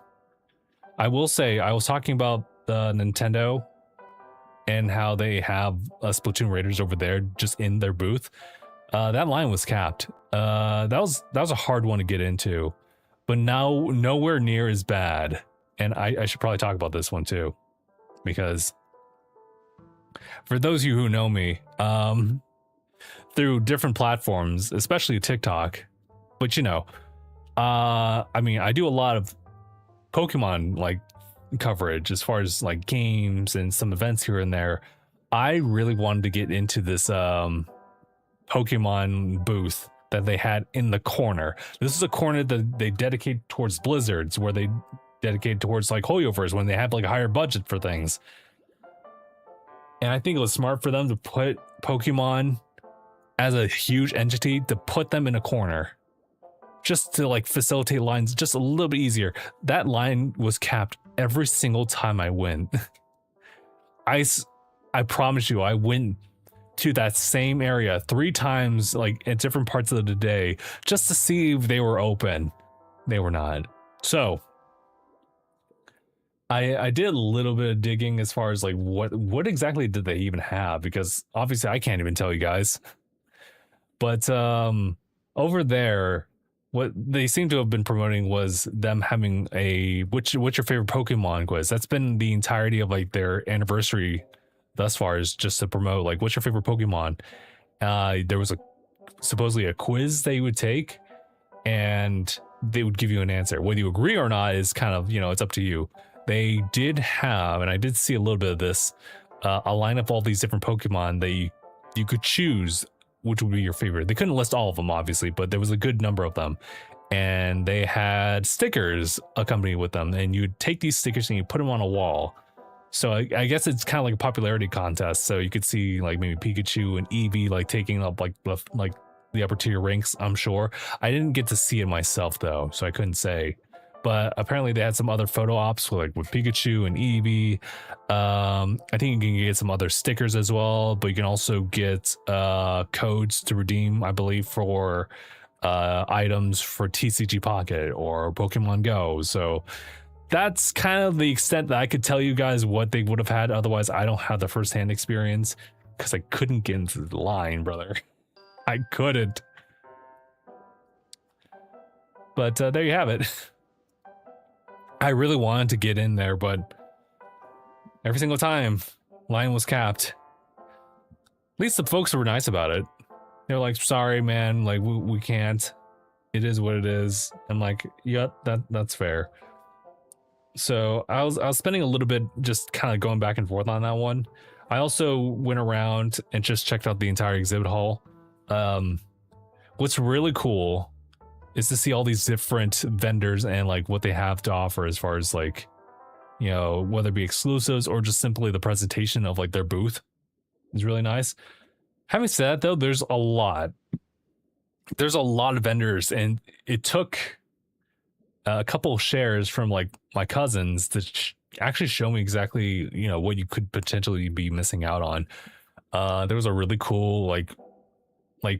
I will say I was talking about the Nintendo and how they have Splatoon Raiders over there just in their booth. That line was capped. That was a hard one to get into, but now nowhere near as bad. And I should probably talk about this one too, because for those of you who know me, through different platforms, especially TikTok, but you know, I mean, I do a lot of Pokemon like coverage as far as like games and some events here and there. I really wanted to get into this Pokemon booth that they had in the corner. This is a corner that they dedicate towards Blizzards, where they dedicate towards like Hoyoverse when they have like a higher budget for things. And I think it was smart for them to put Pokemon as a huge entity, to put them in a corner just to like facilitate lines just a little bit easier. That line was capped every single time I went. I promise you, I went to that same area 3 times, like at different parts of the day, just to see if they were open. They were not. So I did a little bit of digging as far as like what exactly did they even have, because obviously I can't even tell you guys. But over there, what they seem to have been promoting was them having a what's your favorite Pokemon quiz. That's been the entirety of like their anniversary thus far, is just to promote like what's your favorite Pokemon. There was supposedly a quiz they would take, and they would give you an answer. Whether you agree or not is kind of, you know, it's up to you. They did have, and I did see a little bit of this, a lineup of all these different Pokemon that you could choose which would be your favorite. They couldn't list all of them, obviously, but there was a good number of them. And they had stickers accompanied with them, and you'd take these stickers and you put them on a wall. So I guess it's kind of like a popularity contest. So you could see like maybe Pikachu and Eevee like taking up like the upper tier ranks, I'm sure. I didn't get to see it myself though, so I couldn't say. But apparently they had some other photo ops with Pikachu and Eevee. I think you can get some other stickers as well, but you can also get codes to redeem, I believe, for items for TCG Pocket or Pokemon Go. So that's kind of the extent that I could tell you guys what they would have had. Otherwise, I don't have the first-hand experience because I couldn't get into the line, brother. I couldn't. But there you have it. I really wanted to get in there, but every single time, line was capped. At least the folks were nice about it. They were like, sorry, man, like, we can't. it is what it is. I'm like, yep, that's fair. So I was spending a little bit just kind of going back and forth on that one. I also went around and just checked out the entire exhibit hall. What's really cool is to see all these different vendors and like what they have to offer as far as like, you know, whether it be exclusives or just simply the presentation of like their booth is really nice. Having said that though, there's a lot of vendors, and it took a couple of shares from like my cousins to actually show me exactly, you know, what you could potentially be missing out on. There was a really cool like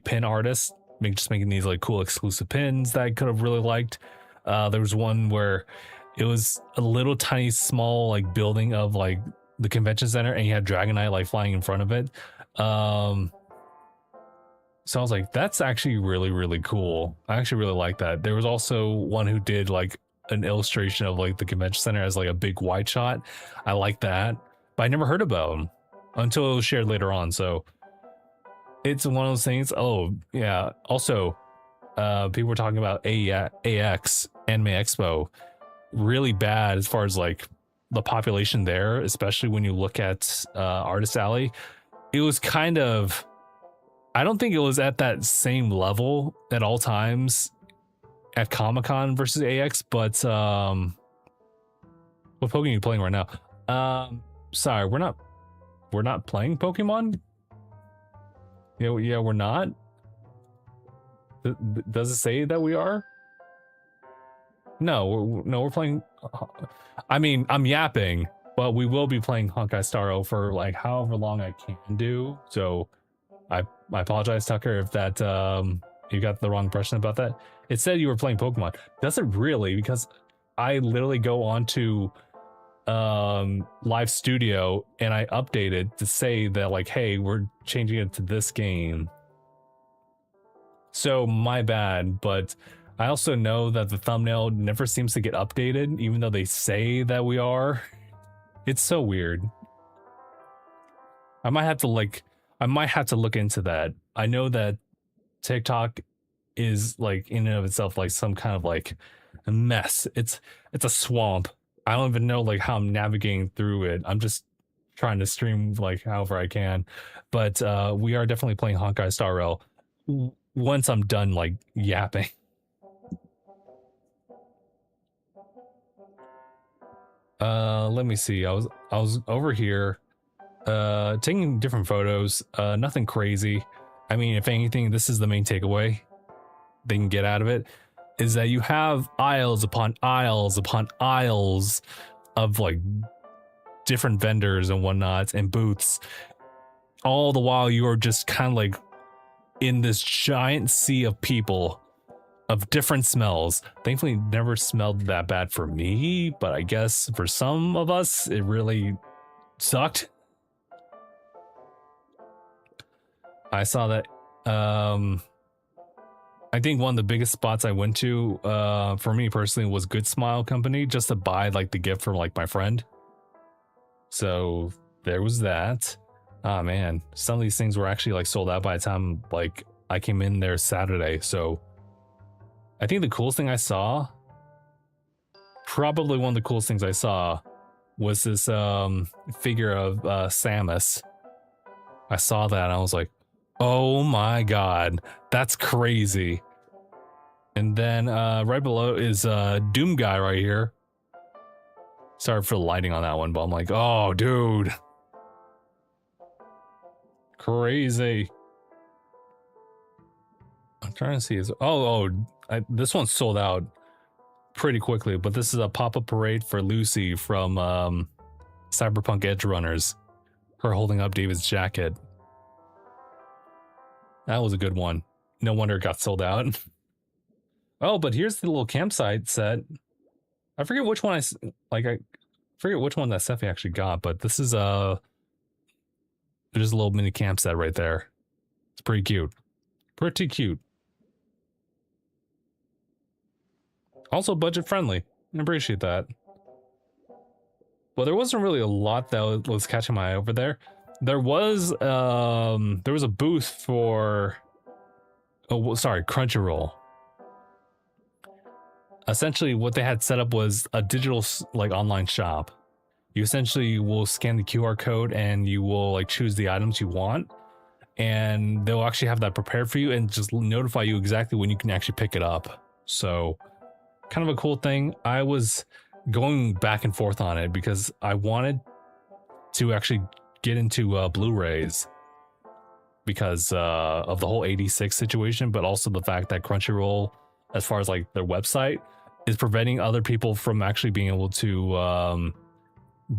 pin artist just making these like cool exclusive pins that I could have really liked. There was one where it was a little tiny small like building of like the convention center, and you had Dragonite like flying in front of it. So I was like, that's actually really, really cool. I actually really like that. There was also one who did like an illustration of like the convention center as like a big wide shot. I like that, but I never heard about him until it was shared later on. So it's one of those things. Oh yeah. Also, people were talking about AX Anime Expo, really bad as far as like the population there, especially when you look at Artist Alley. It was kind of, I don't think it was at that same level at all times at Comic-Con versus AX, but what Pokemon are you playing right now? Sorry, we're not playing Pokemon. Yeah, we're not. Does it say that we are? No, we're playing. I mean, I'm yapping, but we will be playing Honkai Star Rail for like however long I can do. So I apologize, Tucker, if that you got the wrong impression about that. It said you were playing Pokemon. Does it really? Because I literally go on to Live Studio and I updated to say that like, hey, we're changing it to this game. So my bad, but I also know that the thumbnail never seems to get updated, even though they say that we are. It's so weird. I might have to look into that. I know that TikTok is like in and of itself like some kind of like a mess. It's a swamp. I don't even know like how I'm navigating through it. I'm just trying to stream like however I can. But we are definitely playing Honkai Star Rail once I'm done like yapping. Let me see. I was over here taking different photos. Nothing crazy. I mean, if anything, this is the main takeaway they can get out of it, is that you have aisles upon aisles upon aisles of like different vendors and whatnot and booths, all the while you are just kind of like in this giant sea of people of different smells. Thankfully never smelled that bad for me, but I guess for some of us it really sucked. I saw that I think one of the biggest spots I went to for me personally was Good Smile Company, just to buy like the gift for like my friend. So there was that. Oh man, some of these things were actually like sold out by the time like I came in there Saturday. So I think the coolest thing I saw, probably one of the coolest things I saw, was this figure of Samus. I saw that and I was like, oh my god, that's crazy. And then right below is Doom Guy right here. Sorry for the lighting on that one, but I'm like, oh dude, crazy. I'm trying to see his this one's sold out pretty quickly, but this is a pop-up parade for Lucy from Cyberpunk Edge Runners, her holding up David's jacket. That was a good one. No wonder it got sold out. Oh, but here's the little campsite set. I forget which one I forget which one that Steffi actually got, but this is there's a little mini camp set right there. It's pretty cute. Pretty cute. Also budget friendly. I appreciate that. Well, there wasn't really a lot that was catching my eye over there. There was a booth for Crunchyroll. essentially what they had set up was a digital like online shop. You essentially will scan the QR code and you will like choose the items you want, and they'll actually have that prepared for you and just notify you exactly when you can actually pick it up. So kind of a cool thing. I was going back and forth on it because I wanted to actually get into Blu-rays because of the whole 86 situation, but also the fact that Crunchyroll, as far as like their website, is preventing other people from actually being able to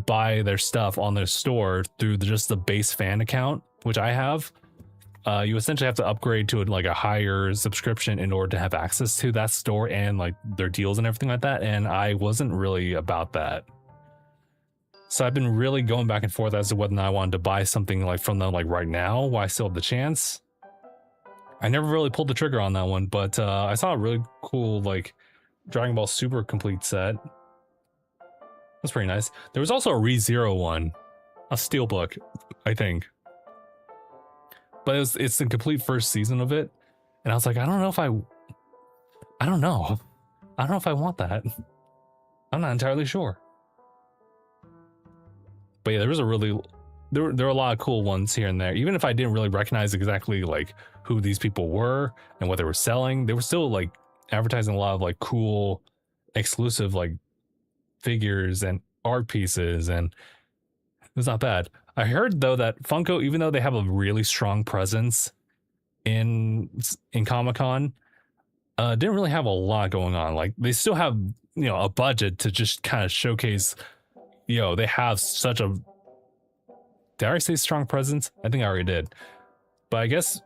buy their stuff on their store through just the base fan account, which I have. You essentially have to upgrade to like a higher subscription in order to have access to that store and like their deals and everything like that. And I wasn't really about that. So I've been really going back and forth as to whether or not I wanted to buy something like from them like right now while I still have the chance. I never really pulled the trigger on that one, but I saw a really cool like Dragon Ball Super complete set. That's pretty nice. There was also a ReZero one, a steelbook, I think. But it's the complete first season of it, and I was like, I don't know if I want that. I'm not entirely sure. But yeah, there was a really there were a lot of cool ones here and there. Even if I didn't really recognize exactly like who these people were and what they were selling, they were still like advertising a lot of like cool exclusive like figures and art pieces, and it was not bad. I heard though that Funko, even though they have a really strong presence in Comic-Con, didn't really have a lot going on. Like they still have, you know, a budget to just kind of showcase, you know, they have such a, did I already say strong presence? I think I already did. But I guess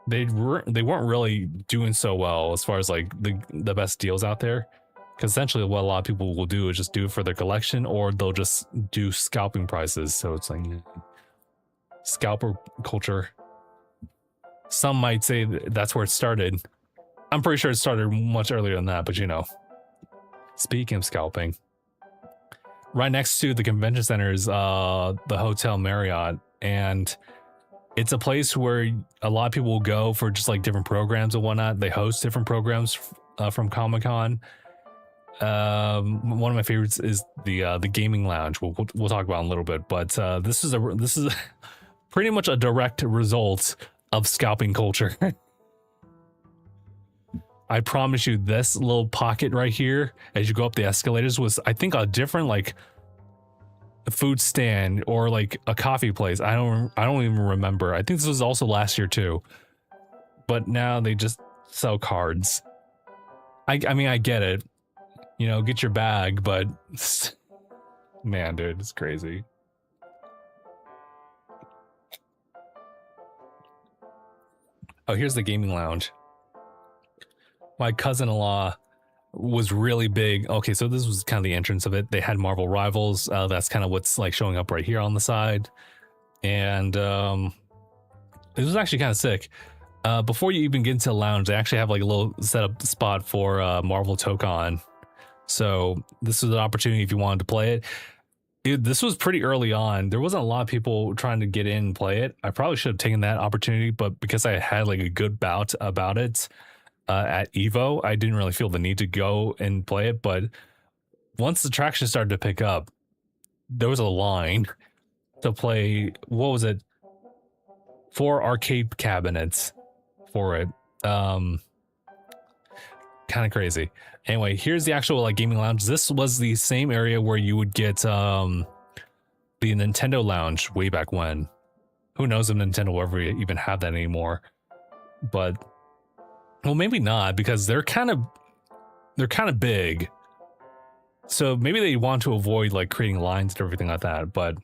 they weren't really doing so well as far as like the best deals out there. Because essentially what a lot of people will do is just do it for their collection, or they'll just do scalping prices. So it's like scalper culture. Some might say that's where it started. I'm pretty sure it started much earlier than that, but you know. Speaking of scalping, right next to the convention center is the Hotel Marriott, and it's a place where a lot of people will go for just like different programs and whatnot. They host different programs from Comic-Con. One of my favorites is the gaming lounge. We'll talk about in a little bit, but this is pretty much a direct result of scalping culture. I promise you, this little pocket right here, as you go up the escalators, was I think a different like food stand or like a coffee place. I don't even remember. I think this was also last year too, but now they just sell cards. I mean, I get it. You know, get your bag, but man, dude, it's crazy. Oh, here's the gaming lounge. My cousin-in-law was really big. Okay, so this was kind of the entrance of it. They had Marvel Rivals. That's kind of what's like showing up right here on the side. And it was actually kind of sick. Before you even get into the lounge, they actually have like a little setup spot for Marvel Tokon. So this was an opportunity if you wanted to play it. This was pretty early on. There wasn't a lot of people trying to get in and play it. I probably should have taken that opportunity, but because I had like a good bout about it at Evo, I didn't really feel the need to go and play it. But once the traction started to pick up, there was a line to play, what was it? 4 arcade cabinets for it. Kind of crazy. Anyway, here's the actual like gaming lounge. This was the same area where you would get the Nintendo lounge way back when. Who knows if Nintendo will ever even have that anymore? But well, maybe not, because they're kind of big. So maybe they want to avoid like creating lines and everything like that. But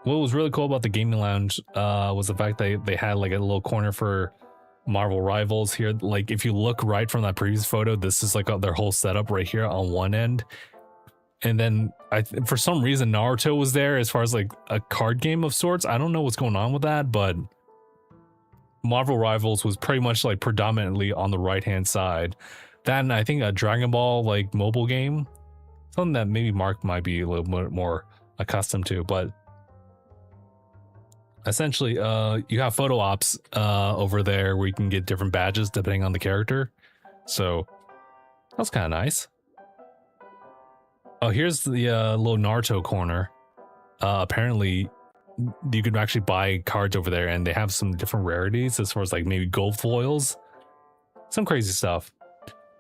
what was really cool about the gaming lounge was the fact that they had like a little corner for Marvel Rivals here. Like if you look right from that previous photo, this is like their whole setup right here on one end, and then for some reason Naruto was there as far as like a card game of sorts. I don't know what's going on with that, but Marvel Rivals was pretty much like predominantly on the right hand side. Then I think a Dragon Ball like mobile game, something that maybe Mark might be a little bit more accustomed to, but essentially you have photo ops over there where you can get different badges depending on the character. So That's kind of nice. Oh, here's the little Naruto corner. Apparently, you could actually buy cards over there, and they have some different rarities as far as like maybe gold foils, some crazy stuff.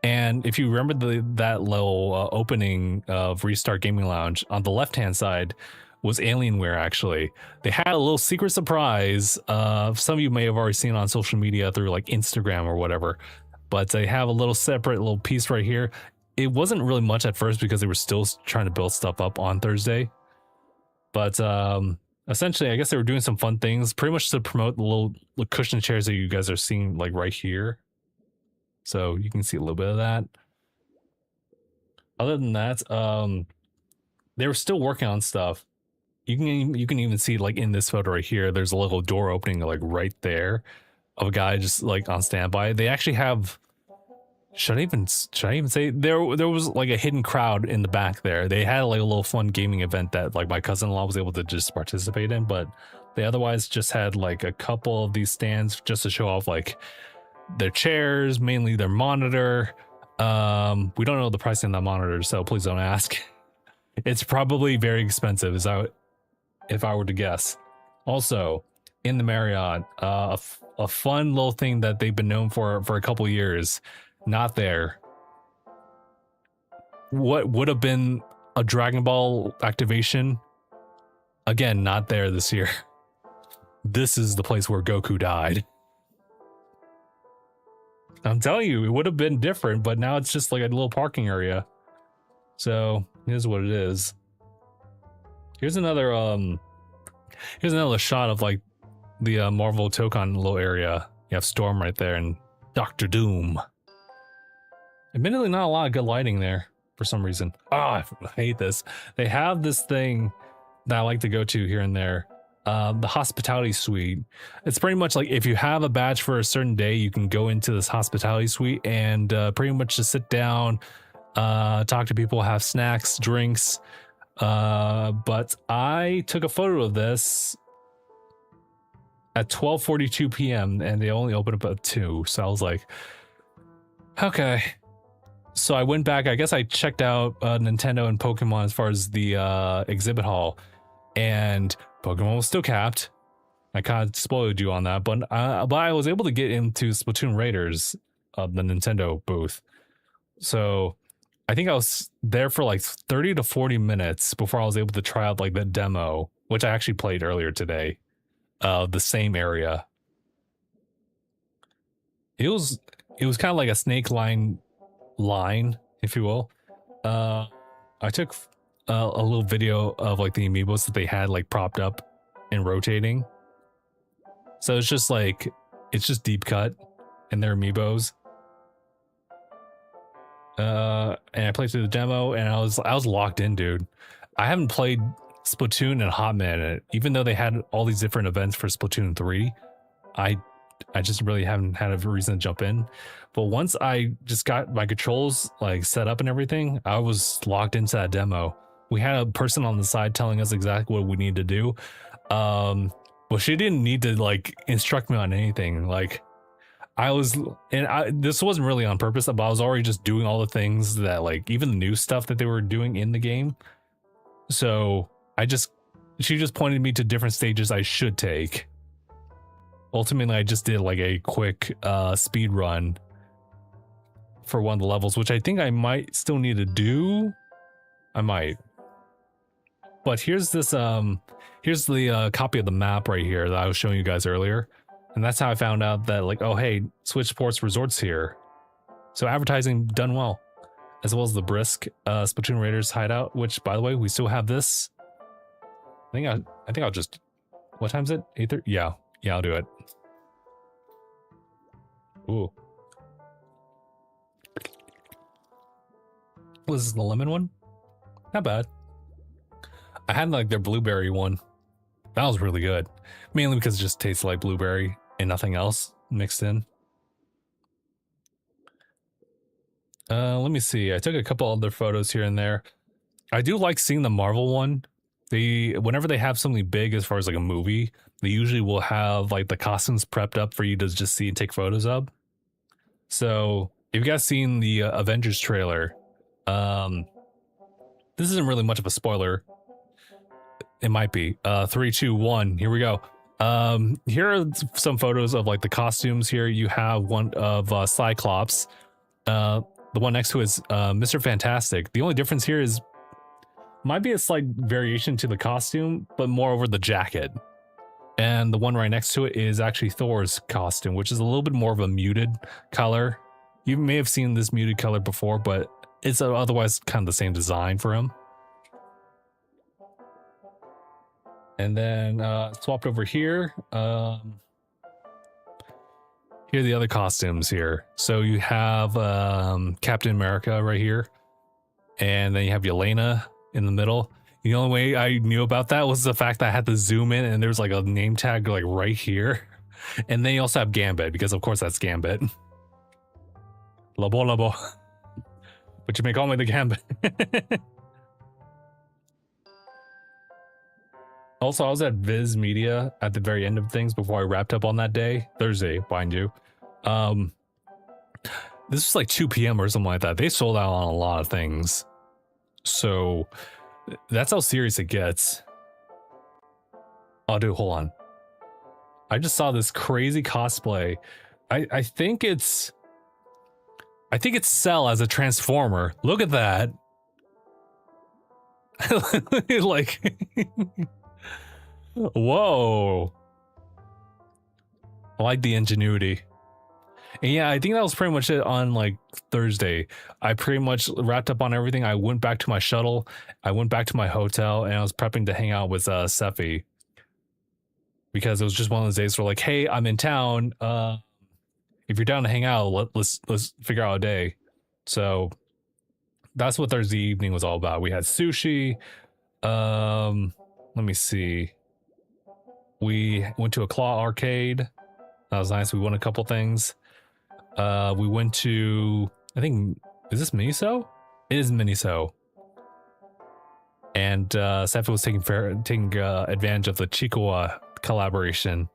And if you remember that little opening of Restart Gaming Lounge, on the left-hand side was Alienware, actually. They had a little secret surprise. Some of you may have already seen on social media through like Instagram or whatever, but they have a little separate little piece right here. It wasn't really much at first because they were still trying to build stuff up on Thursday. But essentially, I guess they were doing some fun things, pretty much to promote the little cushion chairs that you guys are seeing like right here. So you can see a little bit of that. Other than that, they were still working on stuff. You can even see like in this photo right here, there's a little door opening like right there of a guy just like on standby. They actually have, should I even say there was like a hidden crowd in the back there. They had like a little fun gaming event that like my cousin-in-law was able to just participate in, but they otherwise just had like a couple of these stands just to show off like their chairs, mainly their monitor. We don't know the price on that monitor, so please don't ask. It's probably very expensive, if I were to guess. Also, in the Marriott, a fun little thing that they've been known for a couple years, not there. What would have been a Dragon Ball activation, again, not there this year. This is the place where Goku died. I'm telling you, it would have been different, but now it's just like a little parking area. So here's what it is. Here's another shot of like the Marvel Tokon little area. You have Storm right there and Doctor Doom. Admittedly, not a lot of good lighting there for some reason. I hate this. They have this thing that I like to go to here and there. The hospitality suite. It's pretty much like if you have a badge for a certain day, you can go into this hospitality suite and pretty much just sit down, talk to people, have snacks, drinks. But I took a photo of this at 12:42 p.m. and they only opened up at 2. So I was like, okay. So I went back. I guess I checked out Nintendo and Pokemon as far as the exhibit hall, and Pokemon was still capped. I kind of spoiled you on that, but I was able to get into Splatoon Raiders of the Nintendo booth. So I think I was there for like 30 to 40 minutes before I was able to try out like the demo, which I actually played earlier today. The same area. It was kind of like a snake line, if you will. I took a little video of like the amiibos that they had like propped up and rotating. So it's just deep cut in their amiibos. And I played through the demo and I was locked in, dude. I haven't played Splatoon in a hot minute. Even though they had all these different events for Splatoon 3, I just really haven't had a reason to jump in. But once I just got my controls like set up and everything, I was locked into that demo. We had a person on the side telling us exactly what we need to do. But she didn't need to like instruct me on anything. Like this wasn't really on purpose, but I was already just doing all the things that like even the new stuff that they were doing in the game. So she just pointed me to different stages I should take. Ultimately, I just did like a quick speed run for one of the levels, which I think I might still need to do. I might. But here's the copy of the map right here that I was showing you guys earlier. And that's how I found out that like, oh, hey, Switch Sports Resorts here. So advertising done well. As well as the brisk Splatoon Raiders hideout, which by the way, we still have this. I think I'll just, what time is it? 8:30? Yeah, I'll do it. Ooh. Was this the lemon one? Not bad. I had like their blueberry one. That was really good. Mainly because it just tastes like blueberry and nothing else mixed in. Let me see. I took a couple other photos here and there. I do like seeing the Marvel one. Whenever they have something big as far as like a movie, they usually will have like the costumes prepped up for you to just see and take photos of. So If you guys seen the Avengers trailer, this isn't really much of a spoiler. It might be. 3, 2, 1. Here we go. Here are some photos of like the costumes. Here you have one of Cyclops. The one next to it is Mr. Fantastic. The only difference here is might be a slight variation to the costume, but more over the jacket. And the one right next to it is actually Thor's costume, which is a little bit more of a muted color. You may have seen this muted color before, but it's otherwise kind of the same design for him. And then swapped over here. Here are the other costumes here. So you have Captain America right here. And then you have Yelena in the middle. The only way I knew about that was the fact that I had to zoom in and there's like a name tag like right here. And then you also have Gambit, because of course that's Gambit. Lobo Lobo. But you may call me the Gambit. Also, I was at Viz Media at the very end of things before I wrapped up on that day. Thursday, mind you. This was like 2 p.m. or something like that. They sold out on a lot of things. So that's how serious it gets. Oh, dude, hold on. I just saw this crazy cosplay. I think it's Cell as a Transformer. Look at that. Like, whoa. I like the ingenuity. And yeah, I think that was pretty much it on like Thursday. I pretty much wrapped up on everything. I went back to my shuttle. I went back to my hotel and I was prepping to hang out with Sephi. Because it was just one of those days where like, hey, I'm in town. If you're down to hang out, let's figure out a day. So that's what Thursday evening was all about. We had sushi. Let me see. We went to a Claw arcade. That was nice. We won a couple things. We went to, I think, is this Miniso? It is Miniso. And Sephi was taking advantage of the Chikawa collaboration.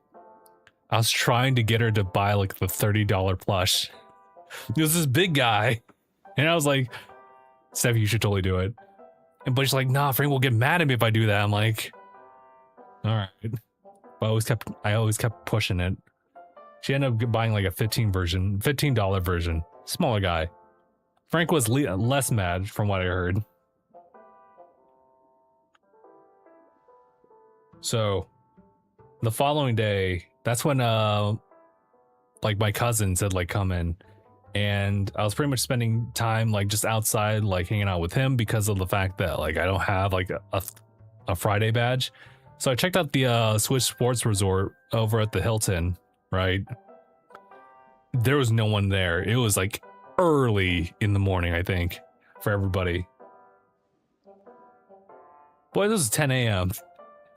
I was trying to get her to buy like the $30 plush. It was this big guy. And I was like, Sephi, you should totally do it. But she's like, nah, Frank will get mad at me if I do that. I'm like, all right. But I always kept pushing it. She ended up buying like a $15 version. Smaller guy. Frank was less mad from what I heard. So the following day, that's when like my cousins had like come in, and I was pretty much spending time like just outside, like hanging out with him because of the fact that like I don't have like a Friday badge. So I checked out the Swiss Sports Resort over at the Hilton, right? There was no one there. It was like early in the morning, I think, for everybody. Boy, this is 10 a.m.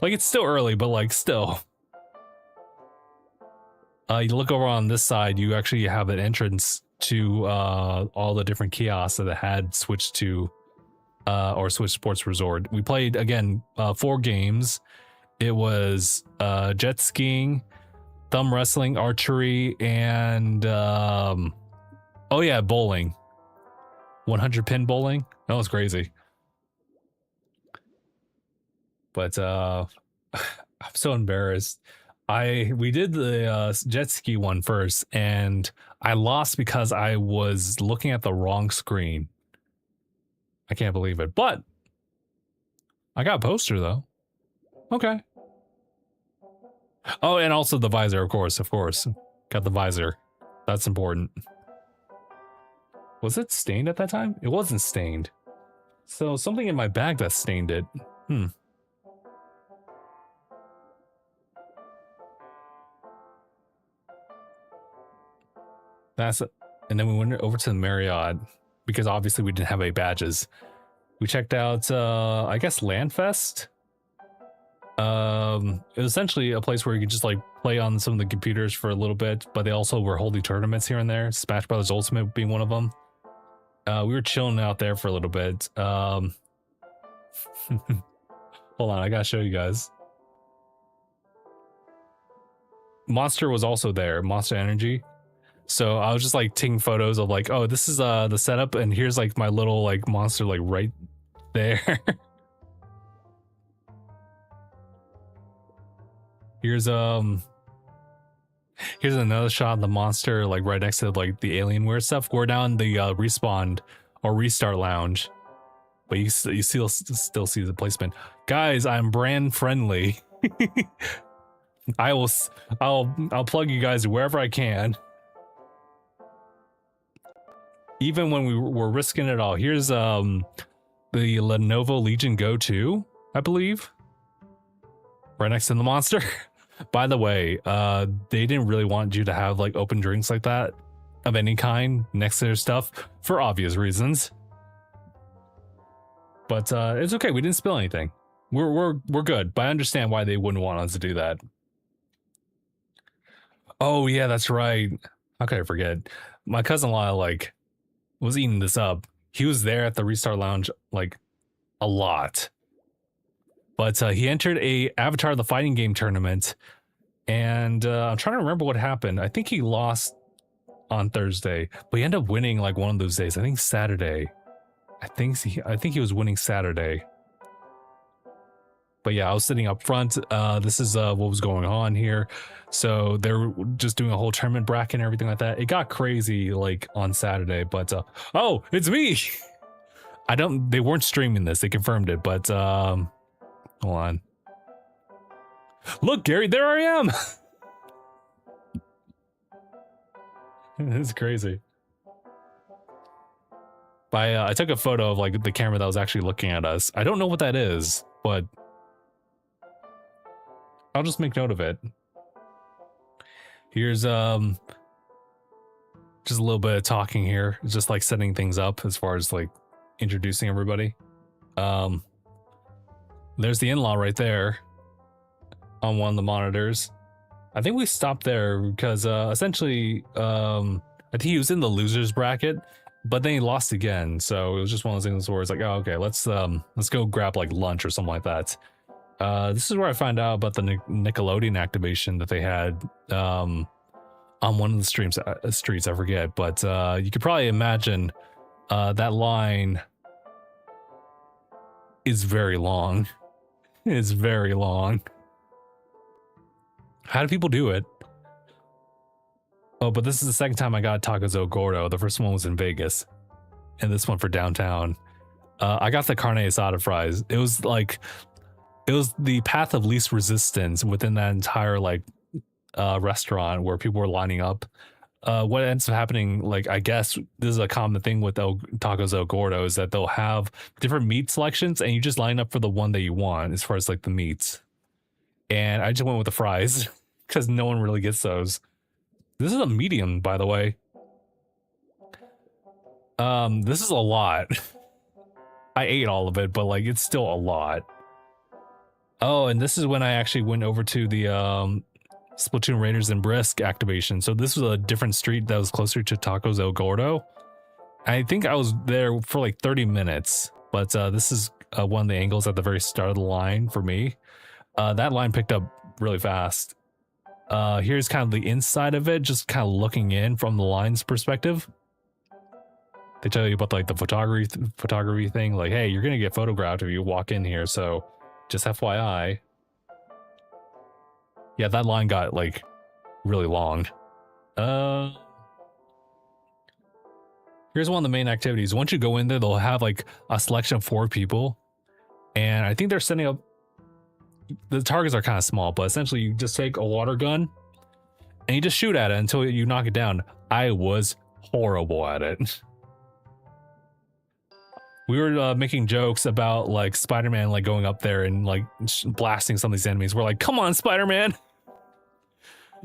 Like, it's still early, but like still. You look over on this side, you actually have an entrance to all the different kiosks that had switched to or Swiss Sports Resort. We played, again, 4 games. It was jet skiing, thumb wrestling, archery, and oh yeah, bowling. 100 pin bowling. That was crazy. But I'm so embarrassed. We did the jet ski one first, and I lost because I was looking at the wrong screen. I can't believe it, but I got a poster though. Okay. Oh, and also the visor, of course. Got the visor. That's important. Was it stained at that time? It wasn't stained. So something in my bag that stained it. That's it. And then we went over to the Marriott because obviously we didn't have any badges. We checked out, I guess, Landfest. It was essentially a place where you could just like play on some of the computers for a little bit, but they also were holding tournaments here and there. Smash Brothers Ultimate being one of them. We were chilling out there for a little bit. Hold on, I gotta show you guys. Monster was also there, Monster Energy. So I was just like taking photos of like, oh, this is the setup, and here's like my little like monster like right there. Here's another shot of the monster like right next to like the Alienware stuff. We're down the respawn or restart lounge, but you still see the placement. Guys, I'm brand friendly. I'll plug you guys wherever I can. Even when we're risking it all. Here's the Lenovo Legion Go 2, I believe. Right next to the monster. By the way, they didn't really want you to have like open drinks like that of any kind next to their stuff for obvious reasons. But it's okay. We didn't spill anything. We're good. But I understand why they wouldn't want us to do that. Oh yeah, that's right. How could I forget? My cousin-in-law like was eating this up. He was there at the Restart Lounge like a lot. But he entered a Avatar the Fighting Game tournament, and I'm trying to remember what happened. I think he lost on Thursday, but he ended up winning like one of those days. I think Saturday. I think he was winning Saturday. But yeah, I was sitting up front. This is what was going on here. So they're just doing a whole tournament bracket and everything like that. It got crazy like on Saturday, but oh, it's me. They weren't streaming this. They confirmed it, but hold on. Look, Gary, there I am. It's crazy. I took a photo of like the camera that was actually looking at us. I don't know what that is, but I'll just make note of it. Here's just a little bit of talking here. It's just like setting things up as far as like introducing everybody. There's the in-law right there on one of the monitors. I think we stopped there because essentially I think he was in the losers bracket, but then he lost again. So it was just one of those things where it's like, oh, okay, let's go grab like lunch or something like that. This is where I find out about the Nickelodeon activation that they had on one of the streets. I forget, but you could probably imagine that line is very long. It's very long. How do people do it? Oh, but this is the second time I got Tacos El Gordo. The first one was in Vegas, and this one for downtown. I got the carne asada fries. It was the path of least resistance within that entire like restaurant where people were lining up. What ends up happening, like I guess this is a common thing with Tacos El Gordo, is that they'll have different meat selections and you just line up for the one that you want as far as like the meats. And I just went with the fries because no one really gets those. This is a medium, by the way. This is a lot. I ate all of it, but like it's still a lot. Oh, and this is when I actually went over to the Splatoon Raiders and Brisk activation. So this was a different street that was closer to Tacos El Gordo. I think I was there for like 30 minutes, but this is one of the angles at the very start of the line for me. That line picked up really fast. Here's kind of the inside of it, just kind of looking in from the line's perspective. They tell you about like the photography thing, like, hey, you're gonna get photographed if you walk in here, so just FYI. Yeah, that line got like really long. Here's one of the main activities. Once you go in there, they'll have like a selection of 4 people, and I think they're setting up. The targets are kind of small, but essentially you just take a water gun and you just shoot at it until you knock it down. I was horrible at it. We were making jokes about like Spider-Man like going up there and like blasting some of these enemies. We're like, come on, Spider-Man.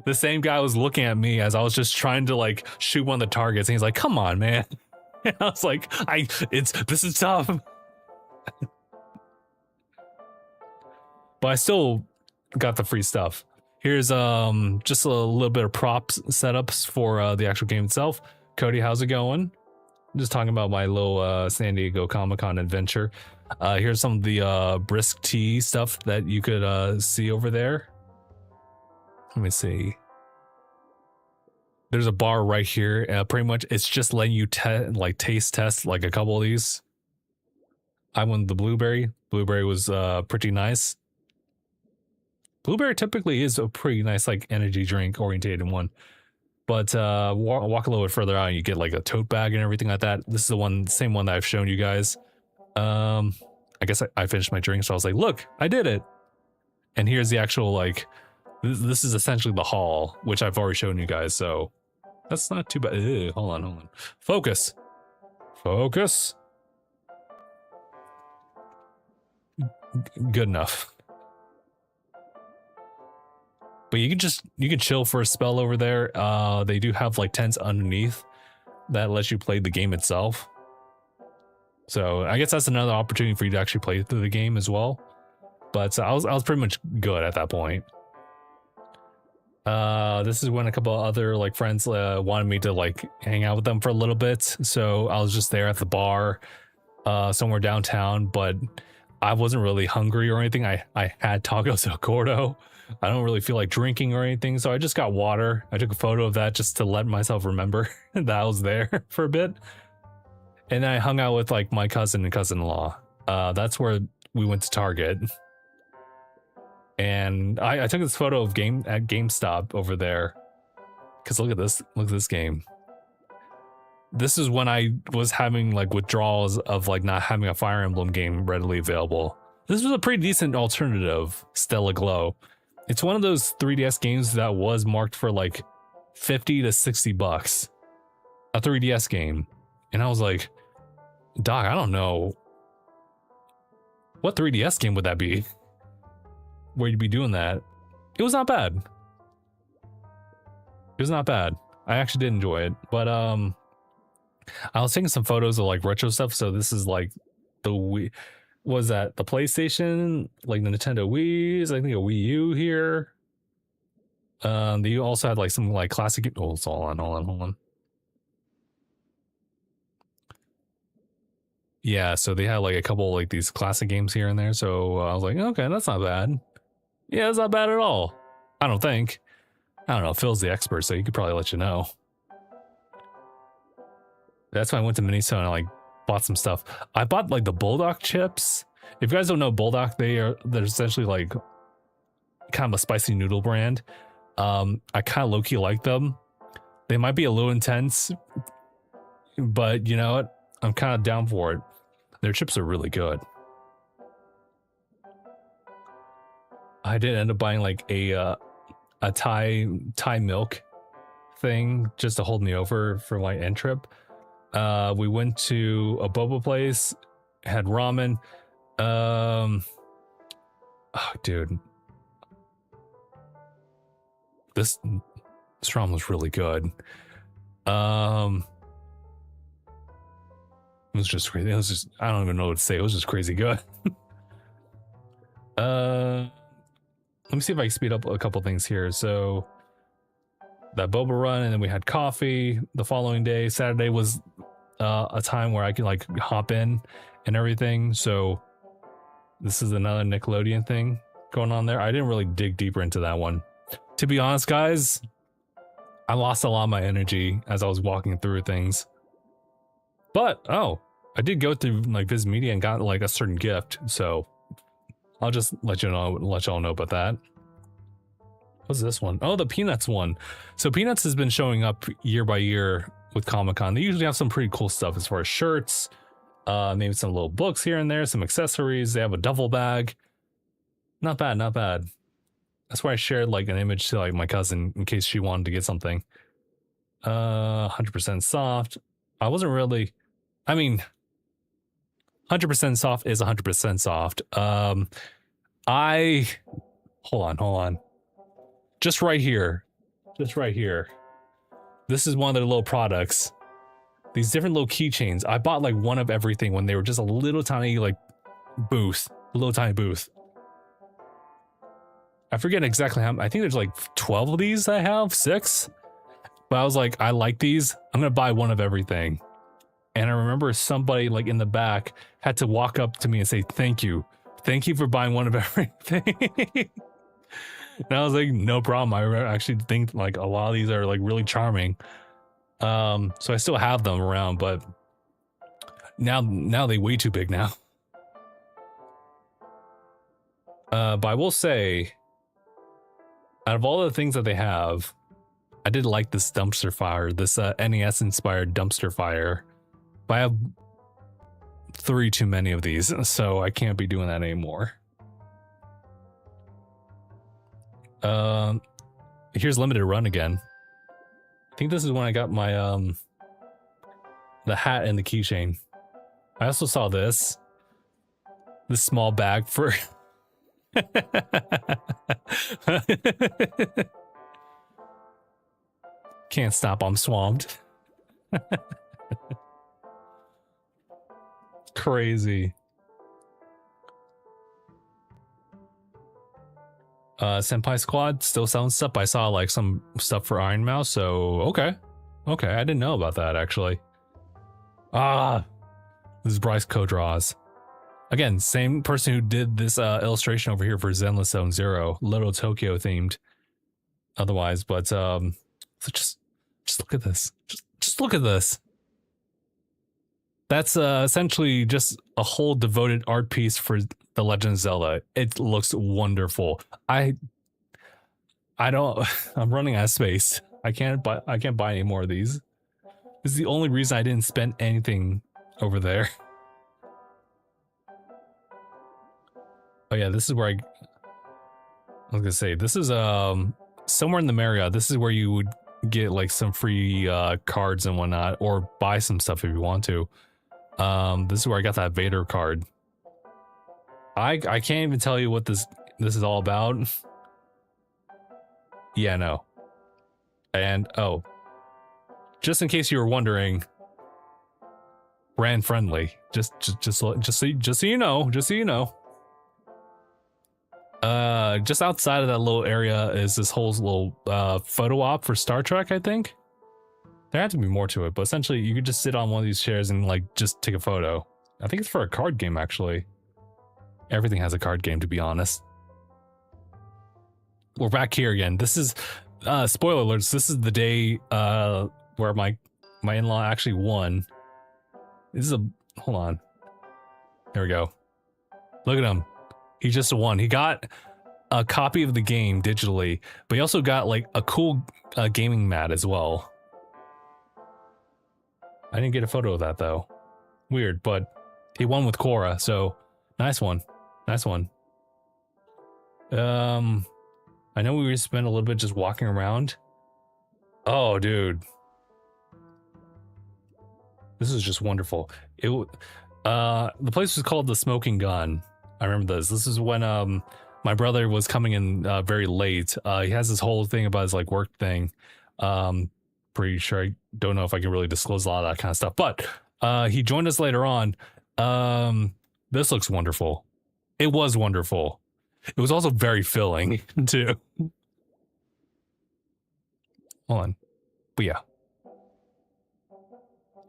The same guy was looking at me as I was just trying to like shoot one of the targets, and he's like, come on, man. And I was like, this is tough. But I still got the free stuff. Here's just a little bit of props setups for the actual game itself. Cody, how's it going? Just talking about my little San Diego Comic-Con adventure. Here's some of the Brisk Tea stuff that you could see over there. Let me see. There's a bar right here. Pretty much, it's just letting you taste test like a couple of these. I won the blueberry. Blueberry was pretty nice. Blueberry typically is a pretty nice like energy drink orientated one. But walk a little bit further out and you get like a tote bag and everything like that. This is the same one that I've shown you guys. I guess I finished my drink, so I was like, look, I did it. And here's the actual like, this is essentially the haul, which I've already shown you guys, so that's not too bad. Ew, hold on. Focus. Good enough. But you can chill for a spell over there. They do have like tents underneath that lets you play the game itself. So I guess that's another opportunity for you to actually play through the game as well. But I was pretty much good at that point. This is when a couple of other like friends wanted me to like hang out with them for a little bit. So I was just there at the bar somewhere downtown, but I wasn't really hungry or anything. I had tacos al gordo. I don't really feel like drinking or anything, so I just got water. I took a photo of that just to let myself remember that I was there for a bit. And then I hung out with like my cousin and cousin-in-law. That's where we went to Target. And I took this photo of at GameStop over there. Cause look at this game. This is when I was having like withdrawals of like not having a Fire Emblem game readily available. This was a pretty decent alternative, Stella Glow. It's one of those 3DS games that was marked for like 50 to 60 bucks. A 3DS game. And I was like, Doc, I don't know. What 3DS game would that be? Where you'd be doing that? It was not bad. It was not bad. I actually did enjoy it. But I was taking some photos of like retro stuff. So this is like the Wii. Was that the PlayStation, like the Nintendo Wii's? I think a Wii U here. They also had like some like classic. Oh, it's all on, hold on. Yeah, so they had like a couple like these classic games here and there. So I was like, okay, that's not bad. Yeah, it's not bad at all. I don't think. I don't know. Phil's the expert, so he could probably let you know. That's why I went to Miniso and I like bought some stuff. I bought like the Bulldog chips. If you guys don't know Bulldog, they're essentially like kind of a spicy noodle brand. I kind of low-key like them. They might be a little intense, but you know what? I'm kind of down for it. Their chips are really good. I did end up buying like a Thai milk thing just to hold me over for my end trip. We went to a boba place, had ramen. Oh, dude, this ramen was really good. It was just crazy. It was just, I don't even know what to say. It was just crazy good. Let me see if I can speed up a couple things here. So that boba run, and then we had coffee the following day. Saturday was a time where I could like hop in and everything. So this is another Nickelodeon thing going on there. I didn't really dig deeper into that one. To be honest, guys, I lost a lot of my energy as I was walking through things. But, oh, I did go through like Viz Media and got like a certain gift. So I'll just let y'all know about that. What's this one? Oh, the Peanuts one. So Peanuts has been showing up year by year with Comic-Con. They usually have some pretty cool stuff as far as shirts, maybe some little books here and there, some accessories. They have a duffel bag. Not bad, not bad. That's why I shared like an image to like my cousin in case she wanted to get something. 100% soft. I wasn't really, I mean, 100% soft is 100% soft. Hold on. Just right here. This is one of their little products. These different little keychains. I bought like one of everything when they were just a little tiny like booth. A little tiny booth. I forget exactly how, I think there's like 12 of these I have, 6. But I was like, I like these. I'm going to buy one of everything. And I remember somebody like in the back had to walk up to me and say, thank you. Thank you for buying one of everything. And I was like, no problem. I actually think like a lot of these are like really charming. So I still have them around, but now they way too big now. But I will say, out of all the things that they have, I did like this dumpster fire, this NES inspired dumpster fire. But I have 3 too many of these, so I can't be doing that anymore. Here's limited run again. I think this is when I got my the hat and the keychain. I also saw this small bag for can't stop, I'm swamped. Crazy. Senpai Squad still selling stuff. I saw like some stuff for Iron Mouse, so okay, I didn't know about that actually. This is Bryce co-draws again, same person who did this illustration over here for Zenless Zone Zero, Little Tokyo themed otherwise. But so just look at this, just look at this. That's essentially just a whole devoted art piece for The Legend of Zelda. It looks wonderful. I don't I'm running out of space. I can't buy any more of these. This is the only reason I didn't spend anything over there. Oh yeah, this is where I was gonna say, this is somewhere in the Marriott. This is where you would get like some free cards and whatnot, or buy some stuff if you want to. This is where I got that Vader card. I can't even tell you what this is all about. Yeah, no. And oh, just in case you were wondering, brand friendly. Just so you know, just outside of that little area is this whole little photo op for Star Trek, I think. There had to be more to it, but essentially you could just sit on one of these chairs and like just take a photo. I think it's for a card game actually. Everything has a card game, to be honest. We're back here again. This is spoiler alerts. This is the day where my in-law actually won. This is a hold on. There we go. Look at him. He just won. He got a copy of the game digitally, but he also got like a cool gaming mat as well. I didn't get a photo of that though. Weird, but he won with Korra, so nice one. Nice one. I know we spent a little bit just walking around. Oh, dude. This is just wonderful. The place was called the Smoking Gun. I remember this. This is when my brother was coming in very late. He has this whole thing about his like work thing. Pretty sure I don't know if I can really disclose a lot of that kind of stuff, but he joined us later on. This looks wonderful. It was wonderful. It was also very filling too. Hold on. But yeah.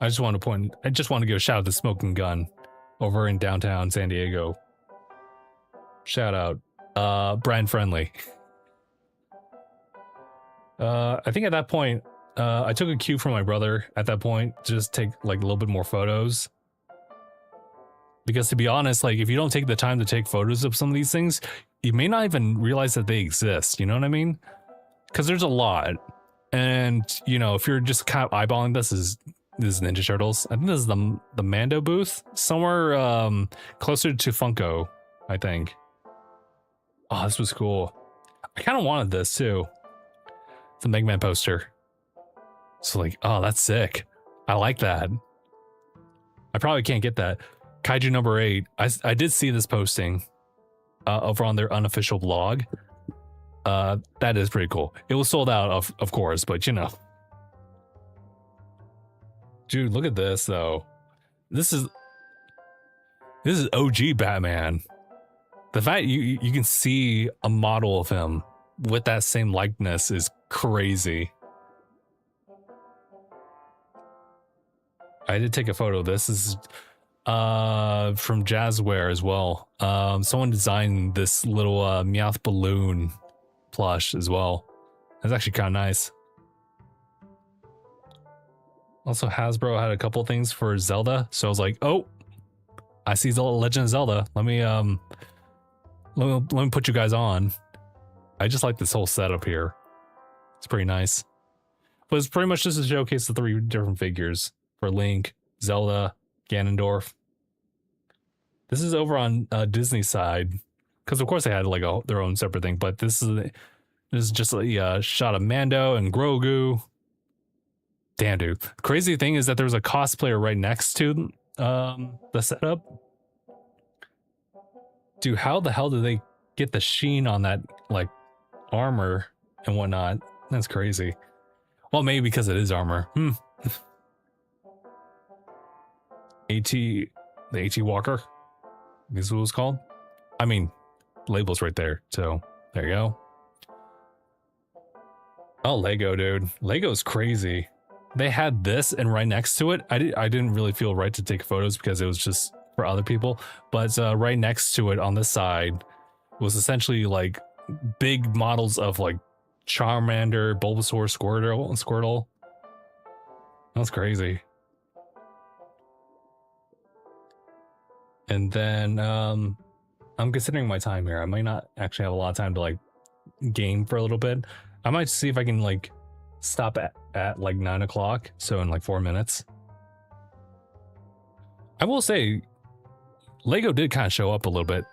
I just want to give a shout out to Smoking Gun over in downtown San Diego. Shout out. Brand friendly. I think at that point, I took a cue from my brother at that point to just take like a little bit more photos. Because to be honest, like if you don't take the time to take photos of some of these things, you may not even realize that they exist. You know what I mean? Because there's a lot. And, you know, if you're just kind of eyeballing this is Ninja Turtles. I think this is the Mando booth. Somewhere closer to Funko, I think. Oh, this was cool. I kind of wanted this too. It's a Mega Man poster. So like, oh, that's sick. I like that. I probably can't get that. Kaiju number 8. I did see this posting over on their unofficial blog. That is pretty cool. It was sold out, of course, but you know. Dude, look at this though. This is OG Batman. The fact you can see a model of him with that same likeness is crazy. I did take a photo of this. This is from Jazzware as well. Someone designed this little Meowth balloon plush as well. That's actually kind of nice. Also, Hasbro had a couple things for Zelda, so I was like, oh, I see the Legend of Zelda. Let me put you guys on. I just like this whole setup here. It's pretty nice. But it's pretty much just to showcase the 3 different figures for Link, Zelda, Ganondorf. This is over on Disney's side, because of course they had like their own separate thing. But this is just a shot of Mando and Grogu. Damn, dude. The crazy thing is that there's a cosplayer right next to the setup. Dude, how the hell did they get the sheen on that like armor and whatnot? That's crazy. Well, maybe because it is armor. The AT Walker. This is what it's called. I mean, label's right there. So there you go. Oh, Lego, dude. Lego's crazy. They had this, and right next to it, I didn't really feel right to take photos because it was just for other people. But right next to it on the side was essentially like big models of like Charmander, Bulbasaur, Squirtle. That's crazy. And then I'm considering my time here. I might not actually have a lot of time to like game for a little bit. I might see if I can like stop at like 9 o'clock, so in like 4 minutes. I will say Lego did kind of show up a little bit.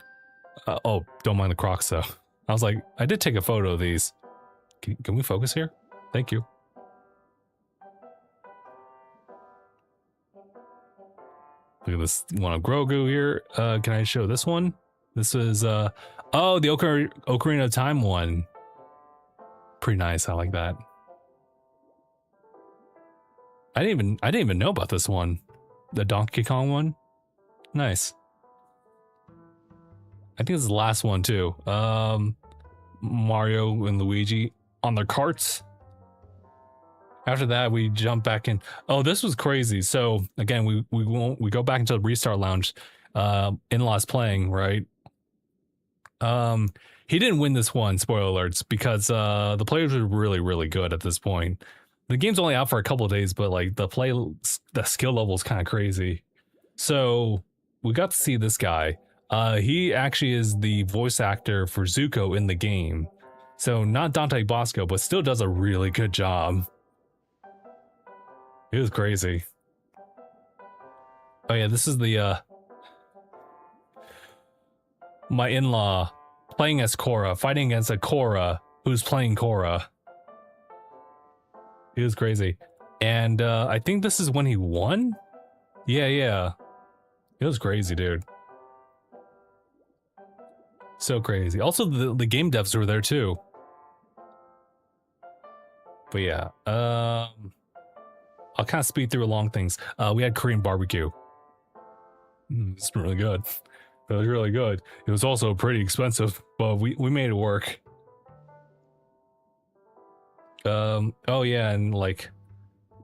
Oh, don't mind the Crocs though. I was like, I did take a photo of these. Can we focus here? Thank you. Look at this one of Grogu here. Can I show this one? This is oh, the Ocarina of Time one. Pretty nice. I like that. I didn't even know about this one. The Donkey Kong one. Nice. I think this is the last one too. Mario and Luigi on their carts. After that, we jump back in. Oh, this was crazy. So again, we go back into the restart lounge. In-laws playing, right? He didn't win this one, spoiler alerts, because the players were really good at this point. The game's only out for a couple of days, but like the skill level is kind of crazy. So we got to see this guy. He actually is the voice actor for Zuko in the game. So not Dante Bosco, but still does a really good job. It was crazy. Oh yeah, this is the my in-law playing as Korra, fighting against a Korra who's playing Korra. It was crazy. And I think this is when he won? Yeah. It was crazy, dude. So crazy. Also, the game devs were there too. But yeah, I'll kind of speed through along things. We had Korean barbecue. It's really good. It was really good. It was also pretty expensive, but we made it work. Oh yeah, and like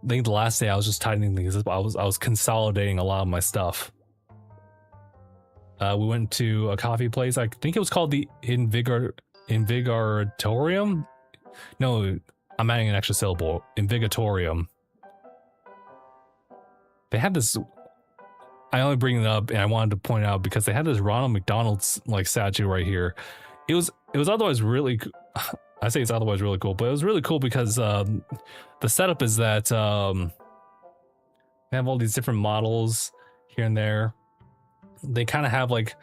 I think the last day I was just tightening things up. I was consolidating a lot of my stuff. We went to a coffee place. I think it was called the Invigoratorium. No, I'm adding an extra syllable. Invigoratorium. They had this. I only bring it up, and I wanted to point out because they had this Ronald McDonald's like statue right here. It was otherwise really. I say it's otherwise really cool, but it was really cool because the setup is that they have all these different models here and there. They kind of have like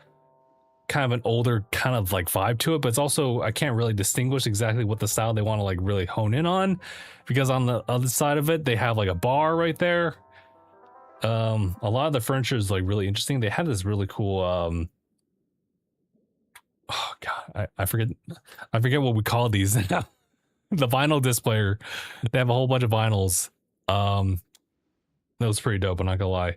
kind of an older kind of like vibe to it, but it's also I can't really distinguish exactly what the style they want to like really hone in on, because on the other side of it they have like a bar right there. A lot of the furniture is like really interesting. They had this really cool oh god, I forget what we call these now. The vinyl displayer. They have a whole bunch of vinyls. That was pretty dope, I'm not gonna lie.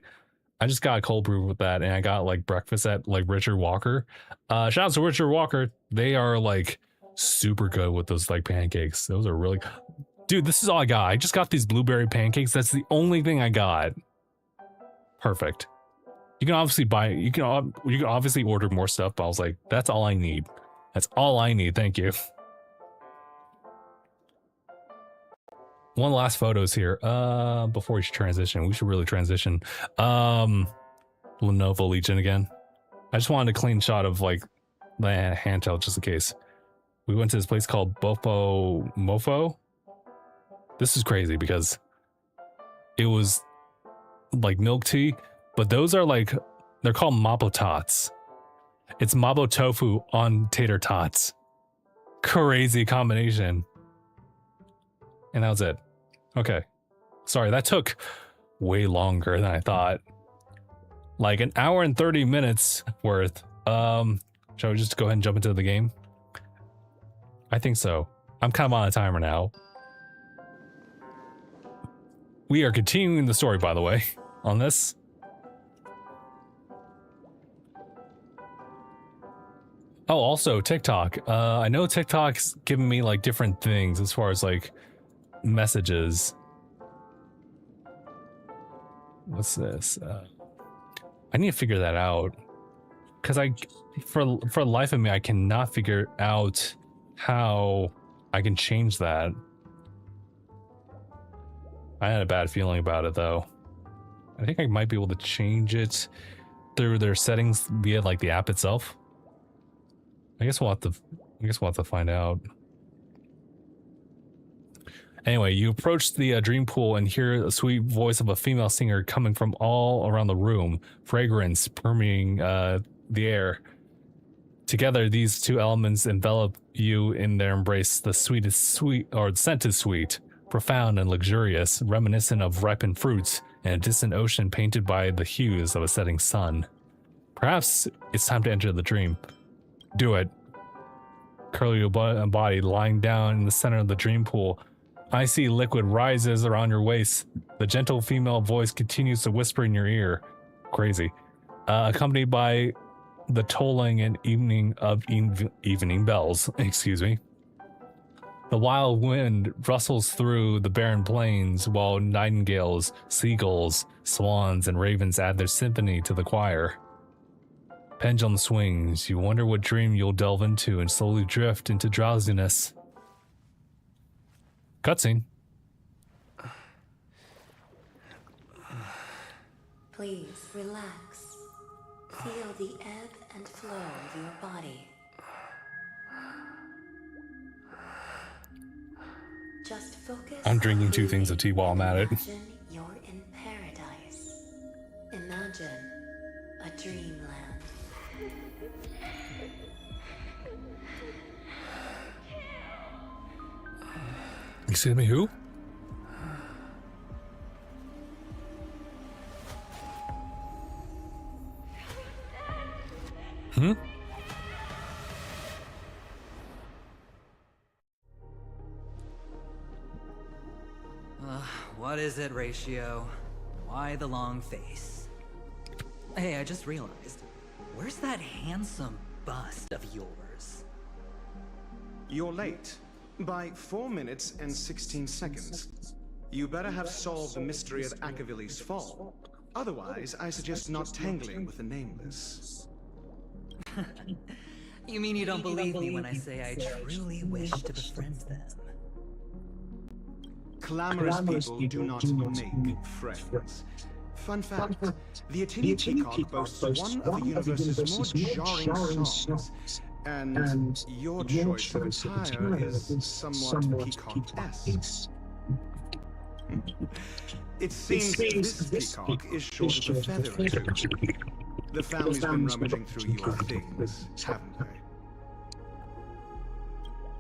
I just got a cold brew with that, and I got like breakfast at like Richard Walker. Shout out to Richard Walker. They are like super good with those like pancakes. Those are really, dude, this is all I got. I just got these blueberry pancakes. That's the only thing I got. Perfect. You can obviously buy, you can obviously order more stuff, but I was like, that's all I need. That's all I need. Thank you. One last photos here. Before we should transition, we should really transition. Lenovo Legion again. I just wanted a clean shot of like the handheld just in case. We went to this place called Bofo Mofo. This is crazy because it was like milk tea, but those are like, they're called Mapo Tots. It's Mapo tofu on tater tots. Crazy combination. And that was it. Okay. Sorry, that took way longer than I thought. Like an hour and 30 minutes worth. Shall we just go ahead and jump into the game? I think so. I'm kind of on a timer now. We are continuing the story, by the way, on this. Oh, also TikTok. I know TikTok's giving me like different things as far as like messages. What's this? I need to figure that out because for the life of me, I cannot figure out how I can change that. I had a bad feeling about it though. I think I might be able to change it through their settings via like the app itself. I guess we'll have to find out. Anyway, you approach the dream pool and hear the sweet voice of a female singer coming from all around the room, fragrance permeating the air. Together, these two elements envelop you in their embrace. The scent is sweet, profound and luxurious, reminiscent of ripened fruits and a distant ocean painted by the hues of a setting sun. Perhaps it's time to enter the dream. Do it. Curl your body lying down in the center of the dream pool. Icy liquid rises around your waist. The gentle female voice continues to whisper in your ear. Crazy. Accompanied by the tolling and evening bells. Excuse me. The wild wind rustles through the barren plains while nightingales, seagulls, swans, and ravens add their symphony to the choir. Pendulum swings. You wonder what dream you'll delve into and slowly drift into drowsiness. Cutscene. Please relax. Feel the ebb and flow of your body. Just focus. I'm drinking 2 things of tea while I'm at it. Imagine you're in paradise. Imagine a dreamland. Excuse me, who? What is it, Ratio? Why the long face? Hey, I just realized. Where's that handsome bust of yours? You're late. By 4 minutes and 16 seconds. You better have solved the mystery of Akavili's fall. Otherwise, I suggest not tangling with the nameless. You mean you don't believe me when I say I truly wish to befriend them? Clamorous people do not make friends. Fun fact, the Atini Peacock boasts one of the universe's more jarring songs. And your choice of attire is somewhat peacock-esque. It seems this peacock is short of a feather or two. The family's been rummaging through your things, haven't they?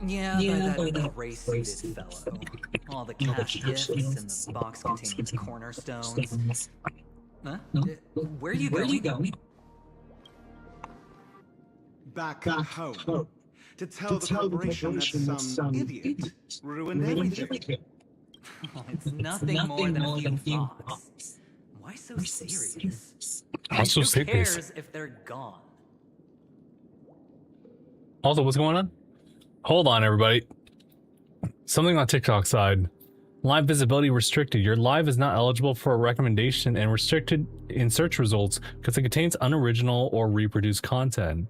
Yeah, by that gray-suited fellow. All the cash gifts and the box containing cornerstones. Huh? Where are you going? Back home. To tell the corporation that some idiot ruined everything. It's nothing more than a few thoughts. Why so serious? Also, Who cares if they're gone? Also, what's going on? Hold on, everybody. Something on TikTok side. Live visibility restricted. Your live is not eligible for a recommendation and restricted in search results because it contains unoriginal or reproduced content.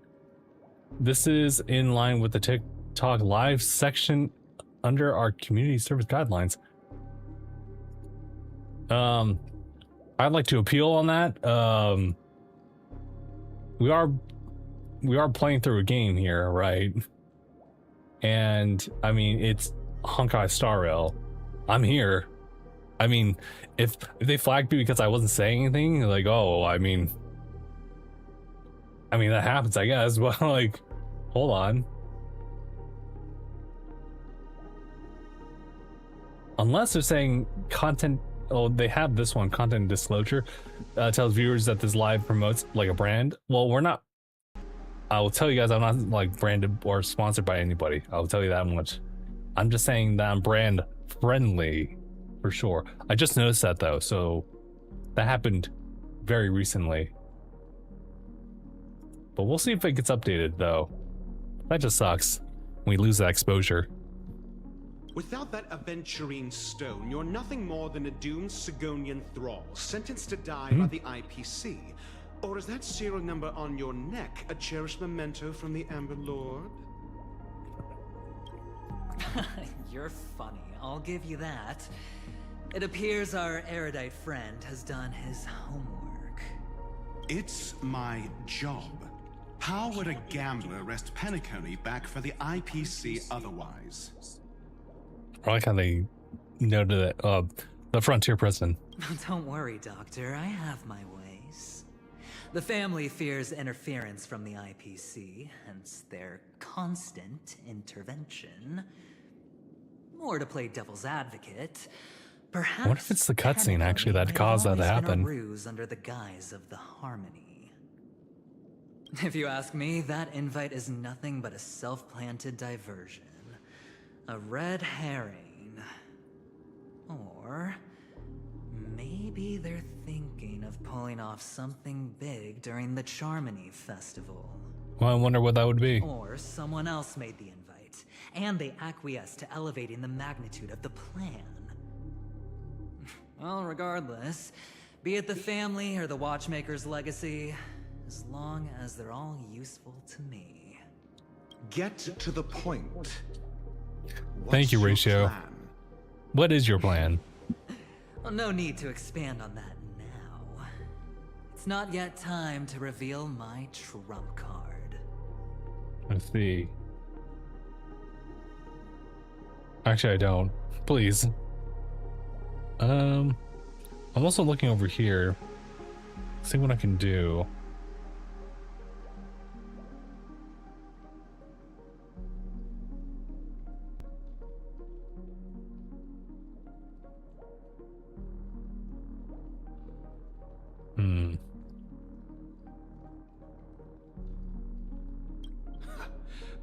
This is in line with the TikTok live section under our community service guidelines. I'd like to appeal on that. We are playing through a game here, right? And I mean, it's Honkai Star Rail. I'm here. I mean, if they flagged me because I wasn't saying anything, like, oh, I mean that happens, I guess. But like, hold on. Unless they're saying content. Oh, they have this one, content disclosure, tells viewers that this live promotes like a brand. Well, we're not. I will tell you guys, I'm not like branded or sponsored by anybody. I'll tell you that much. I'm just saying that I'm brand friendly, for sure. I just noticed that though, so that happened very recently. But we'll see if it gets updated though. That just sucks. We lose that exposure. Without that aventurine stone, you're nothing more than a doomed Sigonian thrall, sentenced to die by the IPC. Or is that serial number on your neck a cherished memento from the Amber Lord? You're funny, I'll give you that. It appears our erudite friend has done his homework. It's my job. How would a gambler wrest Penacony back for the IPC otherwise? I like how they noted that the Frontier Prison. Don't worry, Doctor, I have my ways. The family fears interference from the IPC, hence their constant intervention. Or to play devil's advocate, perhaps. What if it's the cutscene actually that caused that to happen? A ruse under the guise of the Harmony. If you ask me, that invite is nothing but a self-planted diversion. A red herring. Or maybe they're thinking of pulling off something big during the Charmony Festival. Well, I wonder what that would be. Or someone else made the invite, and they acquiesced to elevating the magnitude of the plan. Well, regardless, be it the family or the Watchmaker's legacy, as long as they're all useful to me. Get to the point. Thank you, What's your Ratio. plan? What is your plan? Well, no need to expand on that now. It's not yet time to reveal my trump card. Let's see. Actually, I don't. Please. I'm also looking over here. See what I can do.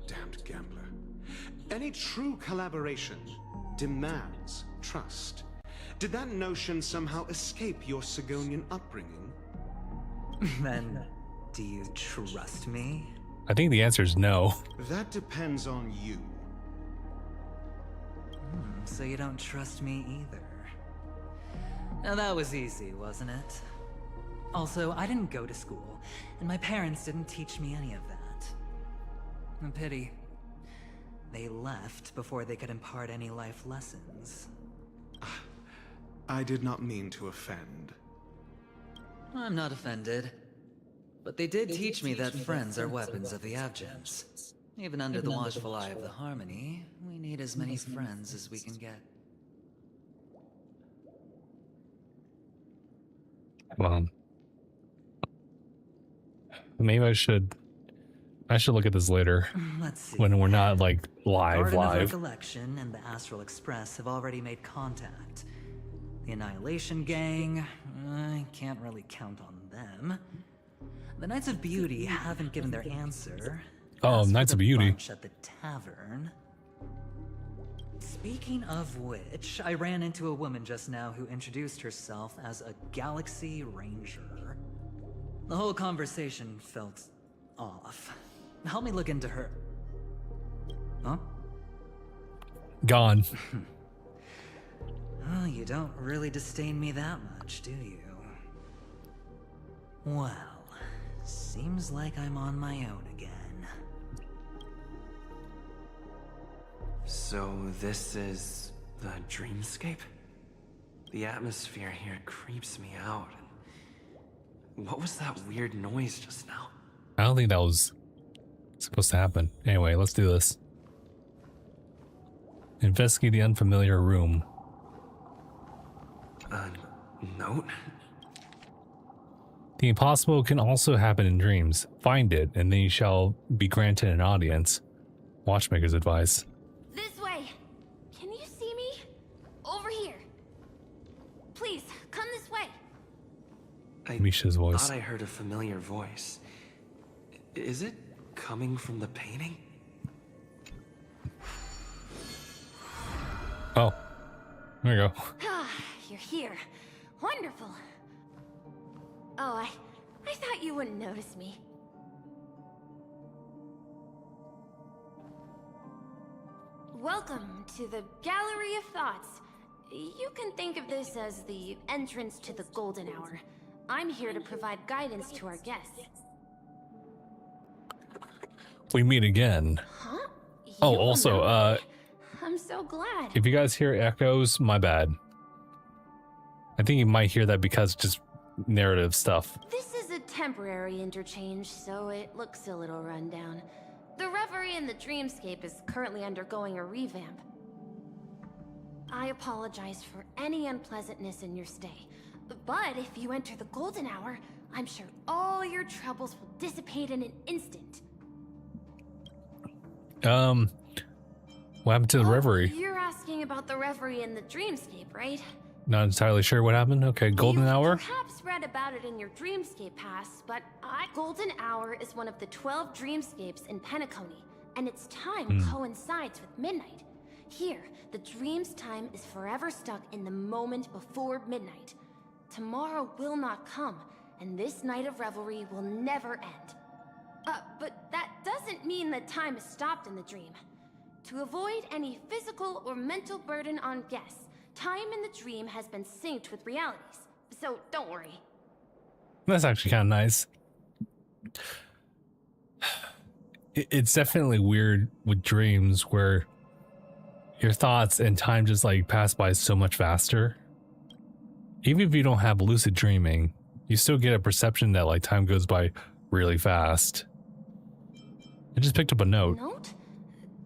Damned gambler. Any true collaboration demands trust. Did that notion somehow escape your Sigonian upbringing? Then, do you trust me? I think the answer is no. That depends on you. So you don't trust me either. Now that was easy, wasn't it? Also, I didn't go to school, and my parents didn't teach me any of that. A pity. They left before they could impart any life lessons. I did not mean to offend. I'm not offended. But they did teach me that friends are weapons of the Abgens. Even under the watchful eye of the Harmony, we need as many friends as we can get. Well, maybe I should look at this later Let's see. when we're not like live. Garden of Recollection and the Astral Express have already made contact. The Annihilation Gang, I can't really count on them. The Knights of Beauty haven't given their answer. Oh, As for Knights of the Beauty. bunch at the tavern. Speaking of which, I ran into a woman just now who introduced herself as a Galaxy Ranger. The whole conversation felt off. Help me look into her. Huh? Gone. Oh, you don't really disdain me that much, do you? Well, seems like I'm on my own again. So this is the dreamscape? The atmosphere here creeps me out. What was that weird noise just now? I don't think that was supposed to happen. Anyway, let's do this. Investigate the unfamiliar room. Note? The impossible can also happen in dreams. Find it, and then you shall be granted an audience. Watchmaker's advice. This way! Can you see me? Over here. Please, come this way. I Misha's voice. thought I heard a familiar voice. Is it coming from the painting? Oh, there you go. Ah, you're here. Wonderful. Oh, I thought you wouldn't notice me. Welcome to the Gallery of Thoughts. You can think of this as the entrance to the Golden Hour. I'm here to provide guidance to our guests. We meet again. Huh? Oh, You also, remember? I'm so glad. if you guys hear echoes, my bad. I think you might hear that because just narrative stuff. This is a temporary interchange, so it looks a little rundown. The Reverie in the Dreamscape is currently undergoing a revamp. I apologize for any unpleasantness in your stay, but if you enter the Golden Hour, I'm sure all your troubles will dissipate in an instant. What happened to the Reverie? You're asking about the Reverie in the Dreamscape, right? Not entirely sure what happened. Okay, Golden You've Hour. perhaps read about it in your Dreamscape Pass, but Golden Hour is one of the 12 Dreamscapes in Penacony, and its time coincides with midnight. Here, the dream's time is forever stuck in the moment before midnight. Tomorrow will not come, and this night of revelry will never end. But that doesn't mean that time is stopped in the dream. To avoid any physical or mental burden on guests, time in the dream has been synced with realities, so don't worry. That's actually kind of nice. It's definitely weird with dreams where your thoughts and time just like pass by so much faster. Even if you don't have lucid dreaming, you still get a perception that like time goes by really fast. I just picked up a note. Note?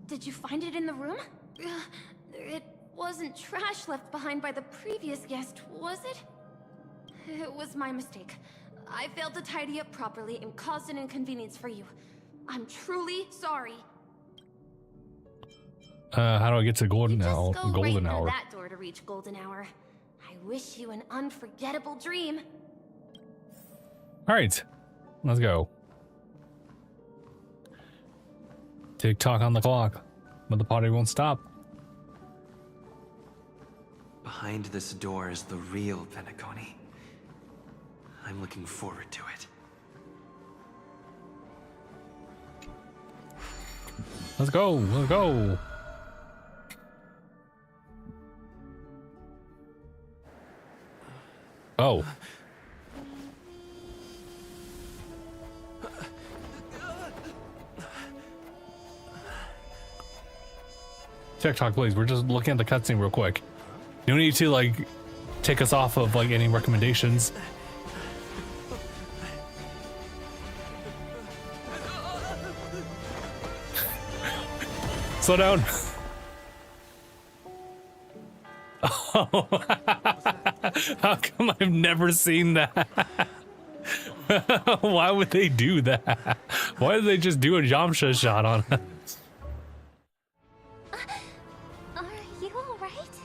Did you find it in the room? It wasn't trash left behind by the previous guest, was it? It was my mistake. I failed to tidy up properly and caused an inconvenience for you. I'm truly sorry. How do I get to Golden Hour? Just go right Golden through Hour. that door to reach Golden Hour. I wish you an unforgettable dream. All right, let's go. Tick-tock on the clock, but the party won't stop. Behind this door is the real Penacony. I'm looking forward to it. Let's go, let's go. Oh. TikTok, please. We're just looking at the cutscene real quick. You don't need to like take us off of like any recommendations. Slow down. Oh, how come I've never seen that? Why would they do that? Why did they just do a Yamcha shot on us? Are you alright?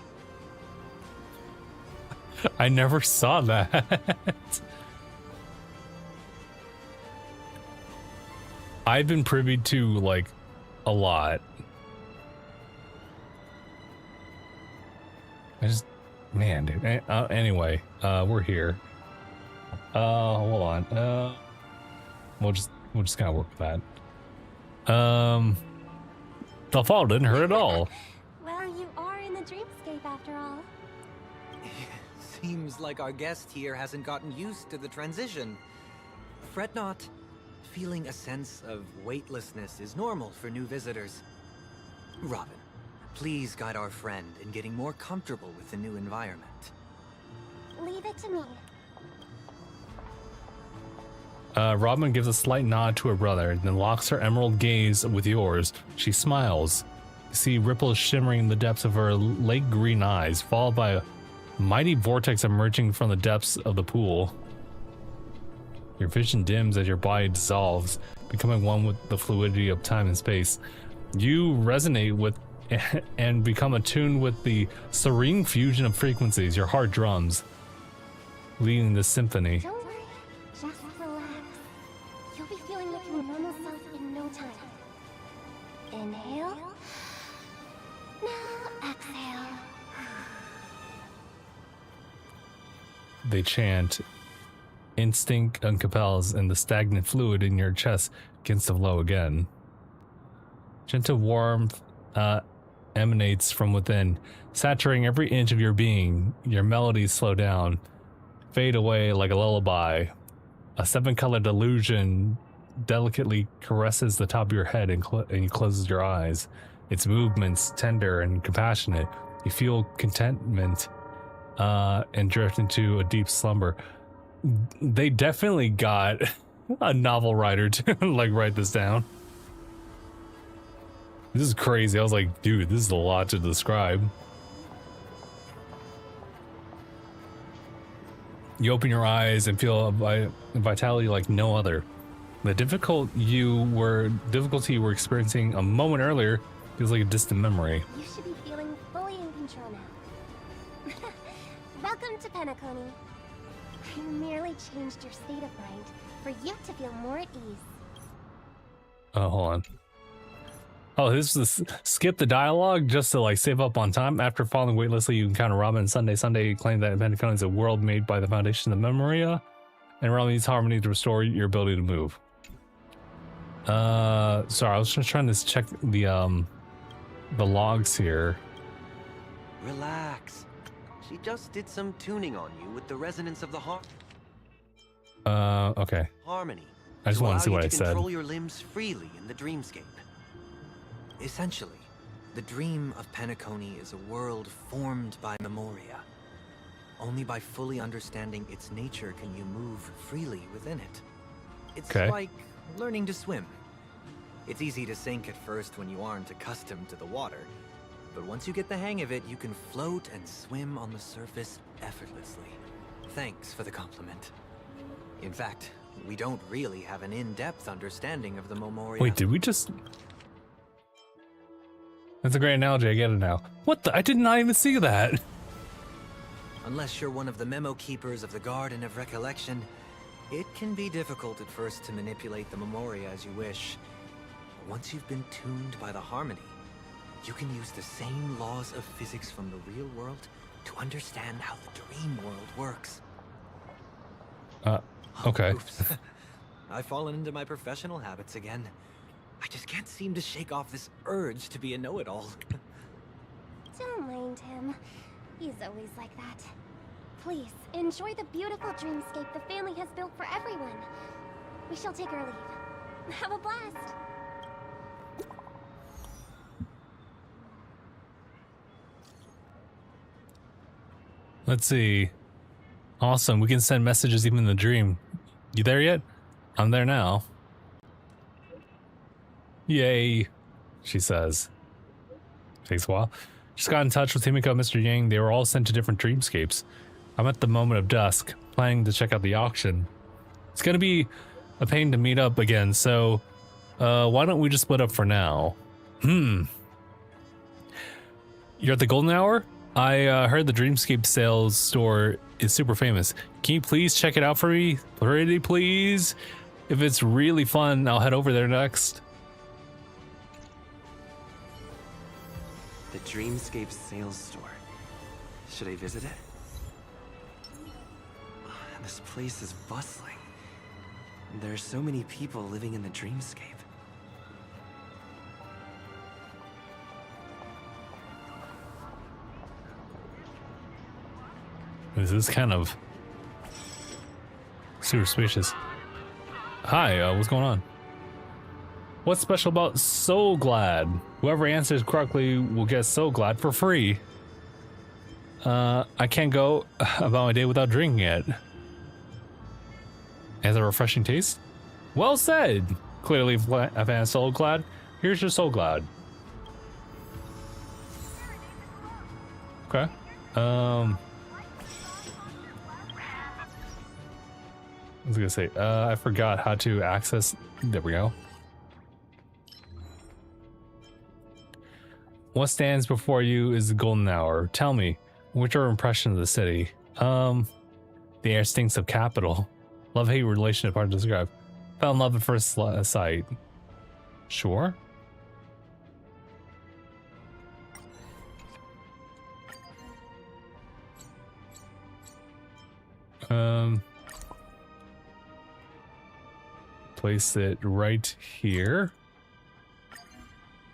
I never saw that. I've been privy to like a lot. I just, man, dude. Anyway, we're here. Hold on. We'll just kind of work with that. The fall didn't hurt at all. Well, you are in the dreamscape after all. Seems like our guest here hasn't gotten used to the transition. Fret not. Feeling a sense of weightlessness is normal for new visitors. Robin, please guide our friend in getting more comfortable with the new environment. Leave it to me. Robin gives a slight nod to her brother, then locks her emerald gaze with yours. She smiles. You see ripples shimmering in the depths of her lake green eyes, followed by a mighty vortex emerging from the depths of the pool. Your vision dims as your body dissolves, becoming one with the fluidity of time and space. You resonate with and become attuned with the serene fusion of frequencies your heart drums, leading the symphony. Don't worry, just relax. You'll be feeling like your normal self in no time. Inhale. Now exhale. They chant. Instinct uncompels, and the stagnant fluid in your chest begins to flow again. Gentle warmth emanates from within, saturating every inch of your being. Your melodies slow down, fade away like a lullaby. A seven-colored illusion delicately caresses the top of your head and you closes your eyes. Its movements tender and compassionate. You feel contentment and drift into a deep slumber. They definitely got a novel writer to like write this down. This is crazy. I was like, dude, this is a lot to describe. You open your eyes and feel a vitality like no other. The difficulty you were experiencing a moment earlier feels like a distant memory. You should be feeling fully in control now. Welcome to Penacony. I merely changed your state of mind for you to feel more at ease. Oh, hold on. Oh, this is skip the dialogue just to like save up on time. After falling weightlessly, you encounter Robin and Sunday. Sunday claimed that Penacony is a world made by the foundation of Memoria, and Robin needs harmony to restore your ability to move. Sorry, I was just trying to check the logs here. Relax. She just did some tuning on you with the resonance of the Okay. harmony. I just want to see what I said. Control your limbs freely in the dreamscape. Essentially, the dream of Penacony is a world formed by Memoria. Only by fully understanding its nature can you move freely within it. It's like learning to swim. It's easy to sink at first when you aren't accustomed to the water, but once you get the hang of it, you can float and swim on the surface effortlessly. Thanks for the compliment. In fact, we don't really have an in-depth understanding of the Memoria. Wait, did we just... That's a great analogy, I get it now. What the? I did not even see that. Unless you're one of the memo keepers of the Garden of Recollection, it can be difficult at first to manipulate the Memoria as you wish. But once you've been tuned by the harmony, you can use the same laws of physics from the real world to understand how the dream world works. Okay. Oops. I've fallen into my professional habits again. I just can't seem to shake off this urge to be a know-it-all. Don't mind him. He's always like that. Please, enjoy the beautiful dreamscape the family has built for everyone. We shall take our leave. Have a blast! Let's see. Awesome, we can send messages even in the dream. You there yet? I'm there now. Yay, she says. Takes a while. Just got in touch with Himiko and Mr. Yang. They were all sent to different dreamscapes. I'm at the moment of dusk, planning to check out the auction. It's gonna be a pain to meet up again, so why don't we just split up for now? You're at the Golden Hour? I heard the Dreamscape sales store is super famous. Can you please check it out for me? Pretty please? If it's really fun, I'll head over there next. The Dreamscape sales store. Should I visit it? This place is bustling. There are so many people living in the Dreamscape. This is kind of super spacious. Hi, what's going on? What's special about So Glad? Whoever answers correctly will get So Glad for free. I can't go about my day without drinking it. It has a refreshing taste. Well said. Clearly, a fan of Soul Cloud. Here's your Soul Cloud. Okay. I was gonna say, I forgot how to access. There we go. What stands before you is the golden hour. Tell me, what's your impression of the city? The air stinks of capital. Love-hate relationship hard to describe. Fell in love at first sight. Sure. Place it right here.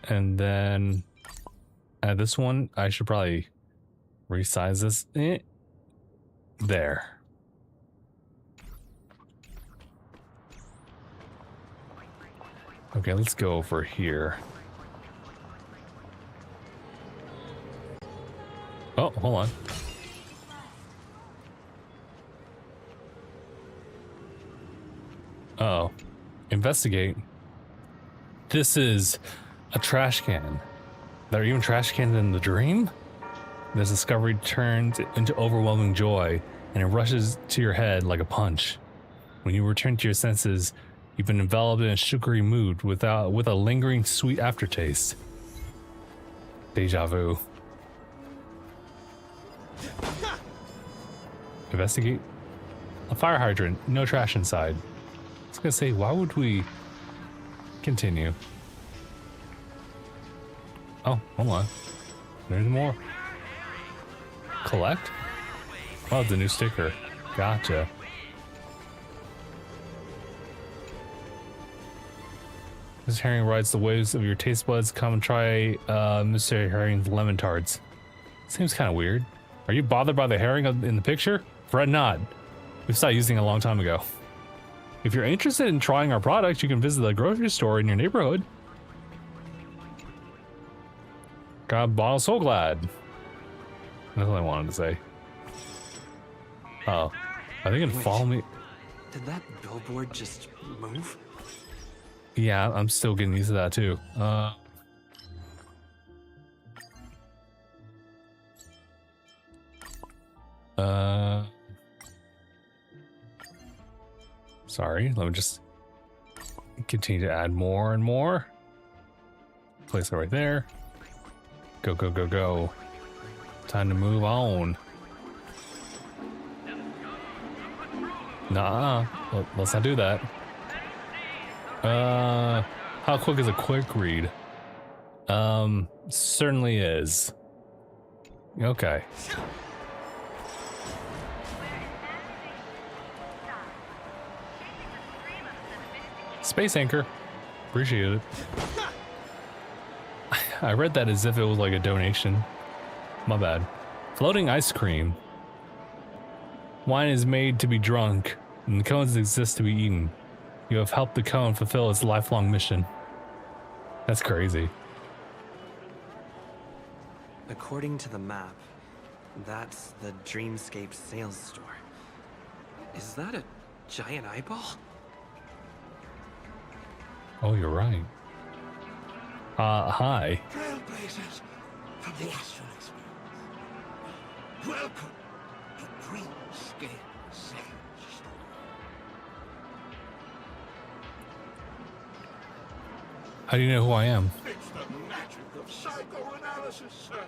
And then this one, I should probably resize this. There. Okay, let's go over here. Oh, hold on. Oh, investigate. This is a trash can. There are even trash cans in the dream? This discovery turns into overwhelming joy, and it rushes to your head like a punch. When you return to your senses, you've been enveloped in a sugary mood with a lingering sweet aftertaste. Deja vu. Investigate. A fire hydrant, no trash inside. I was gonna say, why would we continue? Oh, hold on. There's more. Collect? Oh, the new sticker. Gotcha. This herring rides the waves of your taste buds. Come and try Mr. Herring's lemon tarts. Seems kind of weird. Are you bothered by the herring in the picture? Fret not. We stopped using it a long time ago. If you're interested in trying our products, you can visit the grocery store in your neighborhood. Got a bottle of Soul Glad. That's what I wanted to say. Oh, are they gonna follow me? Did that billboard just move? Yeah, I'm still getting used to that too. Sorry, let me just continue to add more and more. Place it right there. Go, go, go, go. Time to move on. Nah, let's not do that. How quick is a quick read? Certainly is. Okay. Space anchor. Appreciate it. I read that as if it was like a donation. My bad. Floating ice cream. Wine is made to be drunk, and the cones exist to be eaten. You have helped the cone fulfill its lifelong mission. That's crazy. According to the map, that's the Dreamscape sales store. Is that a giant eyeball? Oh, you're right. Hi. Trailblazers from the astral experience. Welcome to Dreamscape Sales Store. How do you know who I am? It's the magic of psychoanalysis, sir.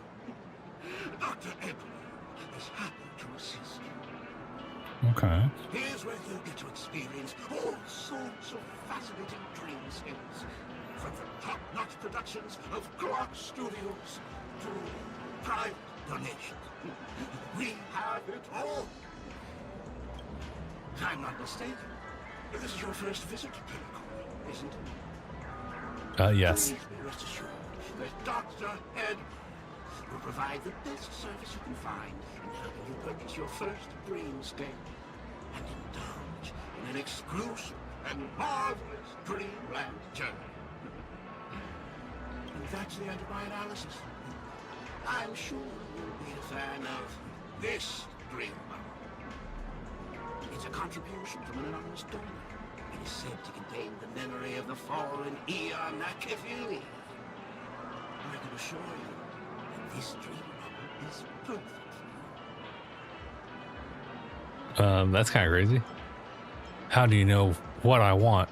Dr. Edler is happy to assist you. Okay. Here's where you get to experience all sorts of fascinating dreamscapes. From the top-notch productions of Clark Studios to private donation. We have it all. If I'm not mistaken, this is your first visit to Pinnacle, isn't it? Yes. Please be rest assured that Dr. Ed will provide the best service you can find in helping you purchase your first dreamscape and indulge in an exclusive and marvelous dreamland journey. And that's the end of my analysis. I'm sure you'll be a fan of this dream bubble. It's a contribution from an anonymous donor. It is said to contain the memory of the fallen Eon Nakavili. I can assure you that this dream bubble is perfect for you. That's kind of crazy. How do you know what I want?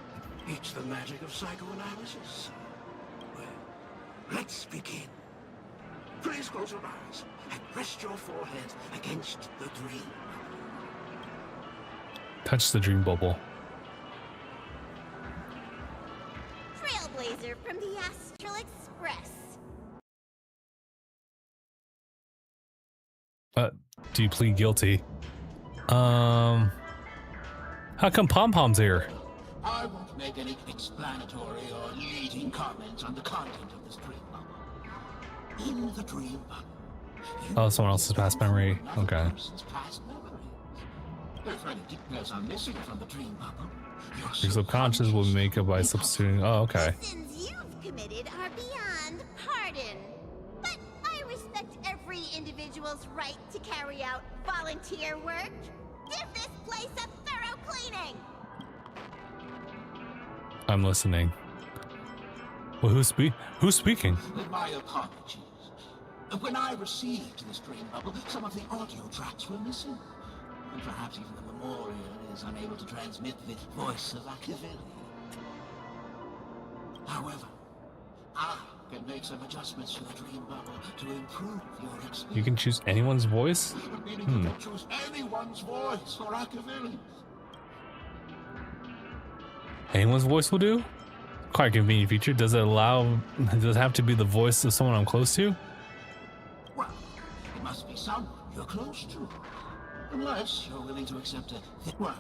It's the magic of psychoanalysis. Well, let's begin. Please close your eyes and rest your forehead against the dream. Touch the dream bubble. Trailblazer from the Astral Express. Do you plead guilty? How come Pom Pom's here? I won't make any explanatory or leading comments on the content of this dream bubble. In the dream bubble, Oh, someone else's past memory. Okay. past memories. If any details are missing from the dream bubble, Your subconscious will be made up by substituting. Oh, okay. The sins you've committed are beyond pardon. But I respect every individual's right to carry out volunteer work. Give this place a thorough cleaning. I'm listening. Well, who's speaking? My apologies. When I received this dream bubble, some of the audio tracks were missing. And perhaps even the memorial is unable to transmit the voice of Akavili. However, I can make some adjustments to the dream bubble to improve your experience. You can choose anyone's voice? Meaning you can choose anyone's voice for Akavili. Anyone's voice will do? Quite a convenient feature. Does it have to be the voice of someone I'm close to? Well, it must be someone you're close to. Unless you're willing to accept it. Well,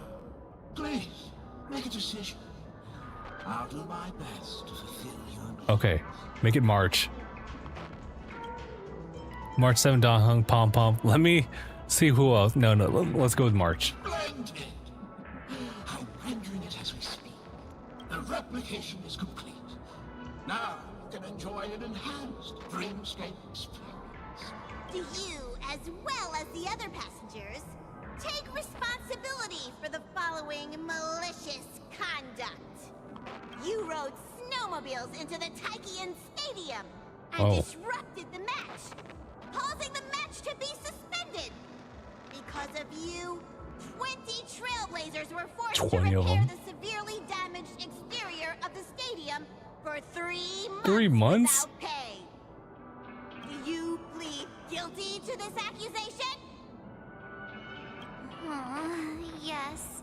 please, make a decision. I'll do my best to fulfill your needs. Okay, make it March. March 7, Don Hung, Pom Pom. Let me see who else. No, let's go with March. Splendid! I'm rendering it as we speak. The replication is complete. Now you can enjoy an enhanced dreamscape experience. Do you, as well as the other passengers, take responsibility for the following malicious conduct? You rode snowmobiles into the Taikian Stadium and disrupted the match, causing the match to be suspended. Because of you, 20 Trailblazers were forced to 20 of repair them? the severely damaged exterior of the stadium for 3 months. 3 months? Without pay. Do you plead guilty to this accusation? Yes,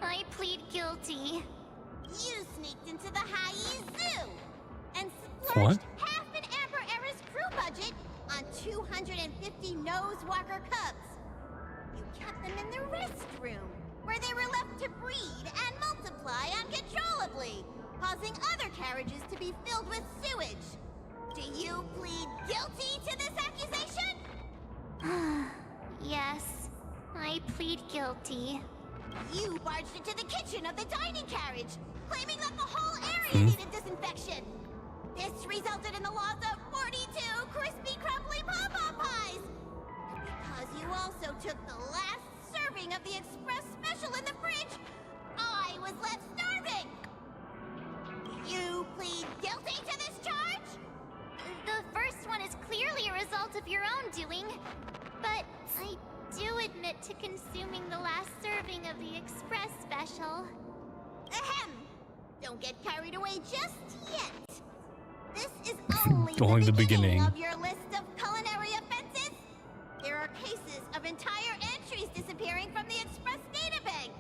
I plead guilty. You sneaked into the Haie Zoo and What? splurged half an Amber Era's crew budget on 250 Nosewalker cubs. You kept them in the restroom, where they were left to breed and multiply uncontrollably, causing other carriages to be filled with sewage. Do you plead guilty to this accusation? Yes, I plead guilty. You barged into the kitchen of the dining carriage, claiming that the whole area needed disinfection. This resulted in the loss of 42 crispy, crumbly pom-pom pies. And because you also took the last serving of the express special in the fridge, I was left starving. Do you plead guilty to this charge? The first one is clearly a result of your own doing, but I do admit to consuming the last serving of the express special. Ahem. Don't get carried away just yet. This is only Only the the beginning. of your list of culinary offenses. There are cases of entire entries disappearing from the express databank.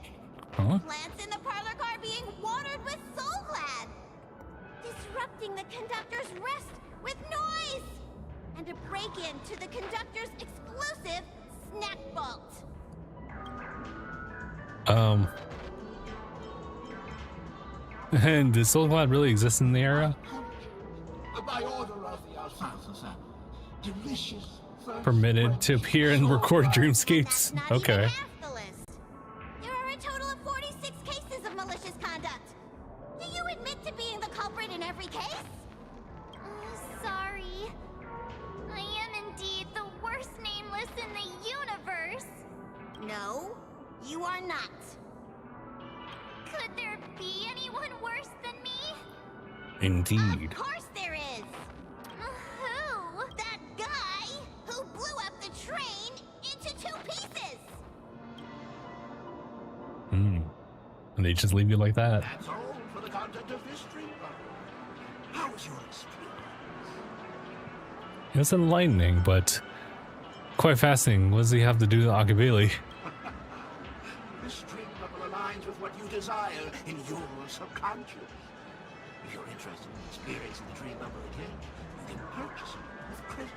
Huh? Plants in the parlor car being watered with Soul Glad. Disrupting the conductor's rest with noise. And a break-in to the conductor's exclusive snack vault. And does Soul Glad really exist in the area? By order of the Alfalfa family, delicious Permitted to appear and record That's dreamscapes? not Okay. even half the list. There are a total of 46 cases of malicious conduct. Do you admit to being the culprit in every case? Sorry. I am indeed the worst nameless in the universe. or not. Could there be anyone worse than me? Indeed. Of course there is. Who? That guy who blew up the train into 2 pieces. Hmm. And they just leave you like that. That's all for the content of this dream bubble. How was your experience? It was enlightening, but quite fascinating. What does he have to do with Akabili? This dream bubble aligns with what you desire in your subconscious. If you're interested in experiencing the dream bubble again, you can purchase it with credits.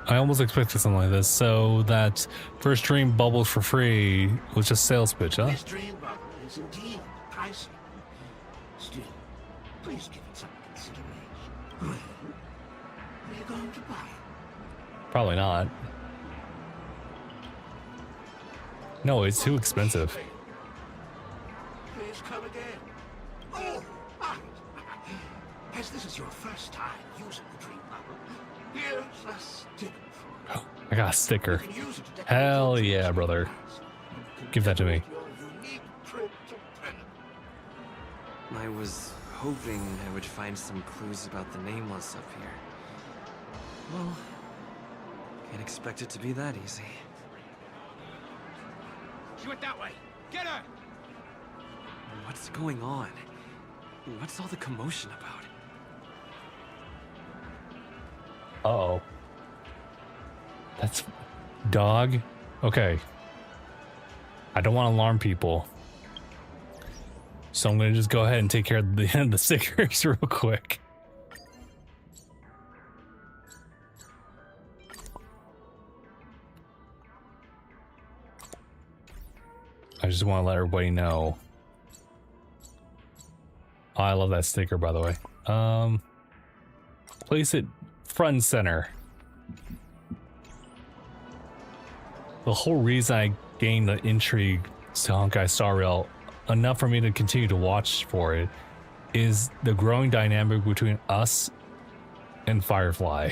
I almost expected something like this. So that first dream bubble for free was just sales pitch, huh? This dream bubble is indeed pricey. Still, please give it some consideration. Well, are you going to buy it? Probably not. No, it's too expensive. Please come again. Oh, right. As this is your first time using the dream bubble, here's a sticker for you. Oh, I got a sticker. You can use it to decorate Hell your yeah, dreams brother. with lights. Give that to me. Your unique trip to Penn. I was hoping I would find some clues about the Nameless up here. Well, can't expect it to be that easy. She went that way. Get her! What's going on? What's all the commotion about? Uh-oh. That's... dog? Okay. I don't want to alarm people. So I'm going to just go ahead and take care of the stickers real quick. I just want to let everybody know. Oh, I love that sticker, by the way. Place it front and center. The whole reason I gained the intrigue to Honkai Star Rail, enough for me to continue to watch for it, is the growing dynamic between us and Firefly,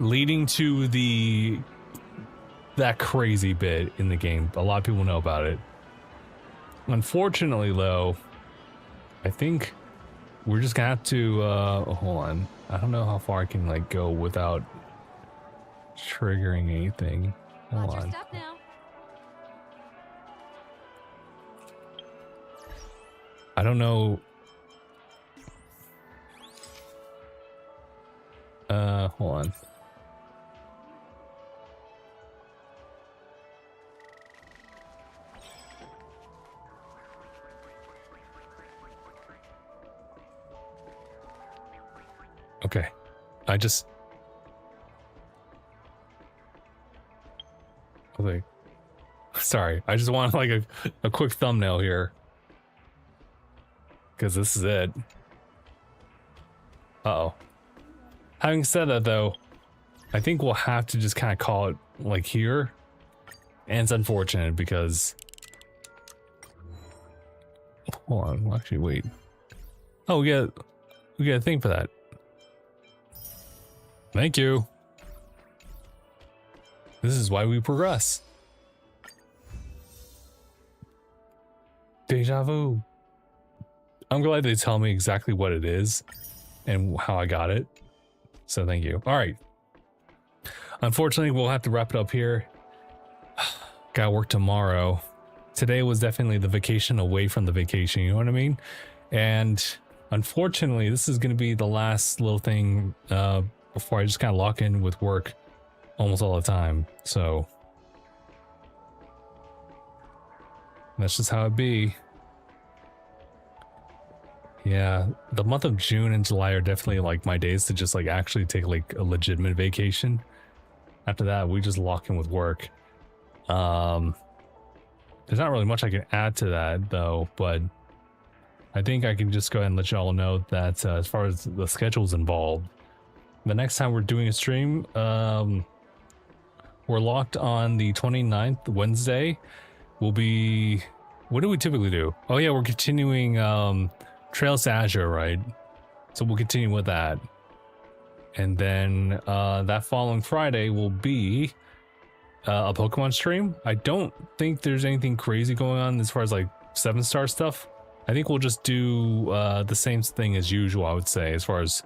leading to that crazy bit in the game. A lot of people know about it. Unfortunately, though, I think we're just gonna have to hold on. I don't know how far I can like go without triggering anything. Hold on. Stop now. I don't know. Hold on. Okay. Okay. Sorry. I just want like a quick thumbnail here. Because this is it. Uh-oh. Having said that, though, I think we'll have to just kind of call it like here. And it's unfortunate because... Hold on. Well, actually, wait. Oh, we got a thing for that. Thank you. This is why we progress. Deja vu. I'm glad they tell me exactly what it is and how I got it. So thank you. All right. Unfortunately, we'll have to wrap it up here. Gotta work tomorrow. Today was definitely the vacation away from the vacation, you know what I mean? And unfortunately, this is going to be the last little thing before I just kind of lock in with work almost all the time. So that's just how it be. Yeah, the month of June and July are definitely like my days to just like actually take like a legitimate vacation. After that, we just lock in with work. There's not really much I can add to that though, but I think I can just go ahead and let y'all know that as far as the schedule's involved, the next time we're doing a stream, we're locked on the 29th, Wednesday. We'll be... What do we typically do? Oh yeah, we're continuing Trails to Azure, right? So we'll continue with that. And then that following Friday will be a Pokemon stream. I don't think there's anything crazy going on as far as like 7-star stuff. I think we'll just do the same thing as usual, I would say, as far as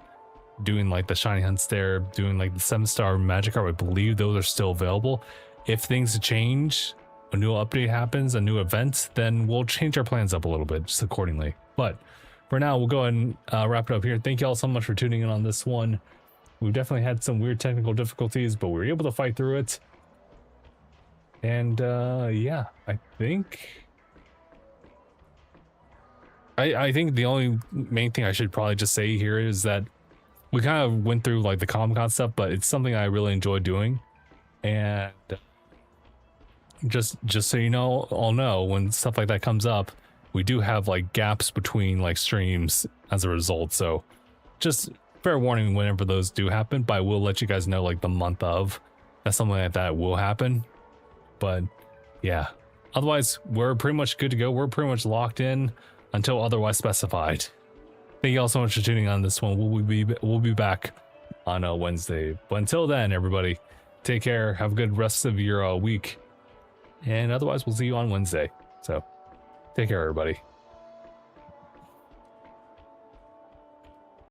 doing like the shiny hunts there, doing like the 7-star Magikarp. I believe those are still available. If things change, a new update happens, a new event, then we'll change our plans up a little bit just accordingly. But for now, we'll go ahead and wrap it up here. Thank you all so much for tuning in on this one. We've definitely had some weird technical difficulties, but we were able to fight through it. And yeah, I think the only main thing I should probably just say here is that we kind of went through like the Comic-Con stuff, but it's something I really enjoy doing. And just so you know, all know, when stuff like that comes up, we do have like gaps between like streams as a result. So just fair warning whenever those do happen, but I will let you guys know like the month of that something like that will happen. But yeah, otherwise we're pretty much good to go. We're pretty much locked in until otherwise specified. Thank you all so much for tuning on this one. We'll be back on a Wednesday. But until then, everybody, take care. Have a good rest of your week. And otherwise, we'll see you on Wednesday. So take care, everybody.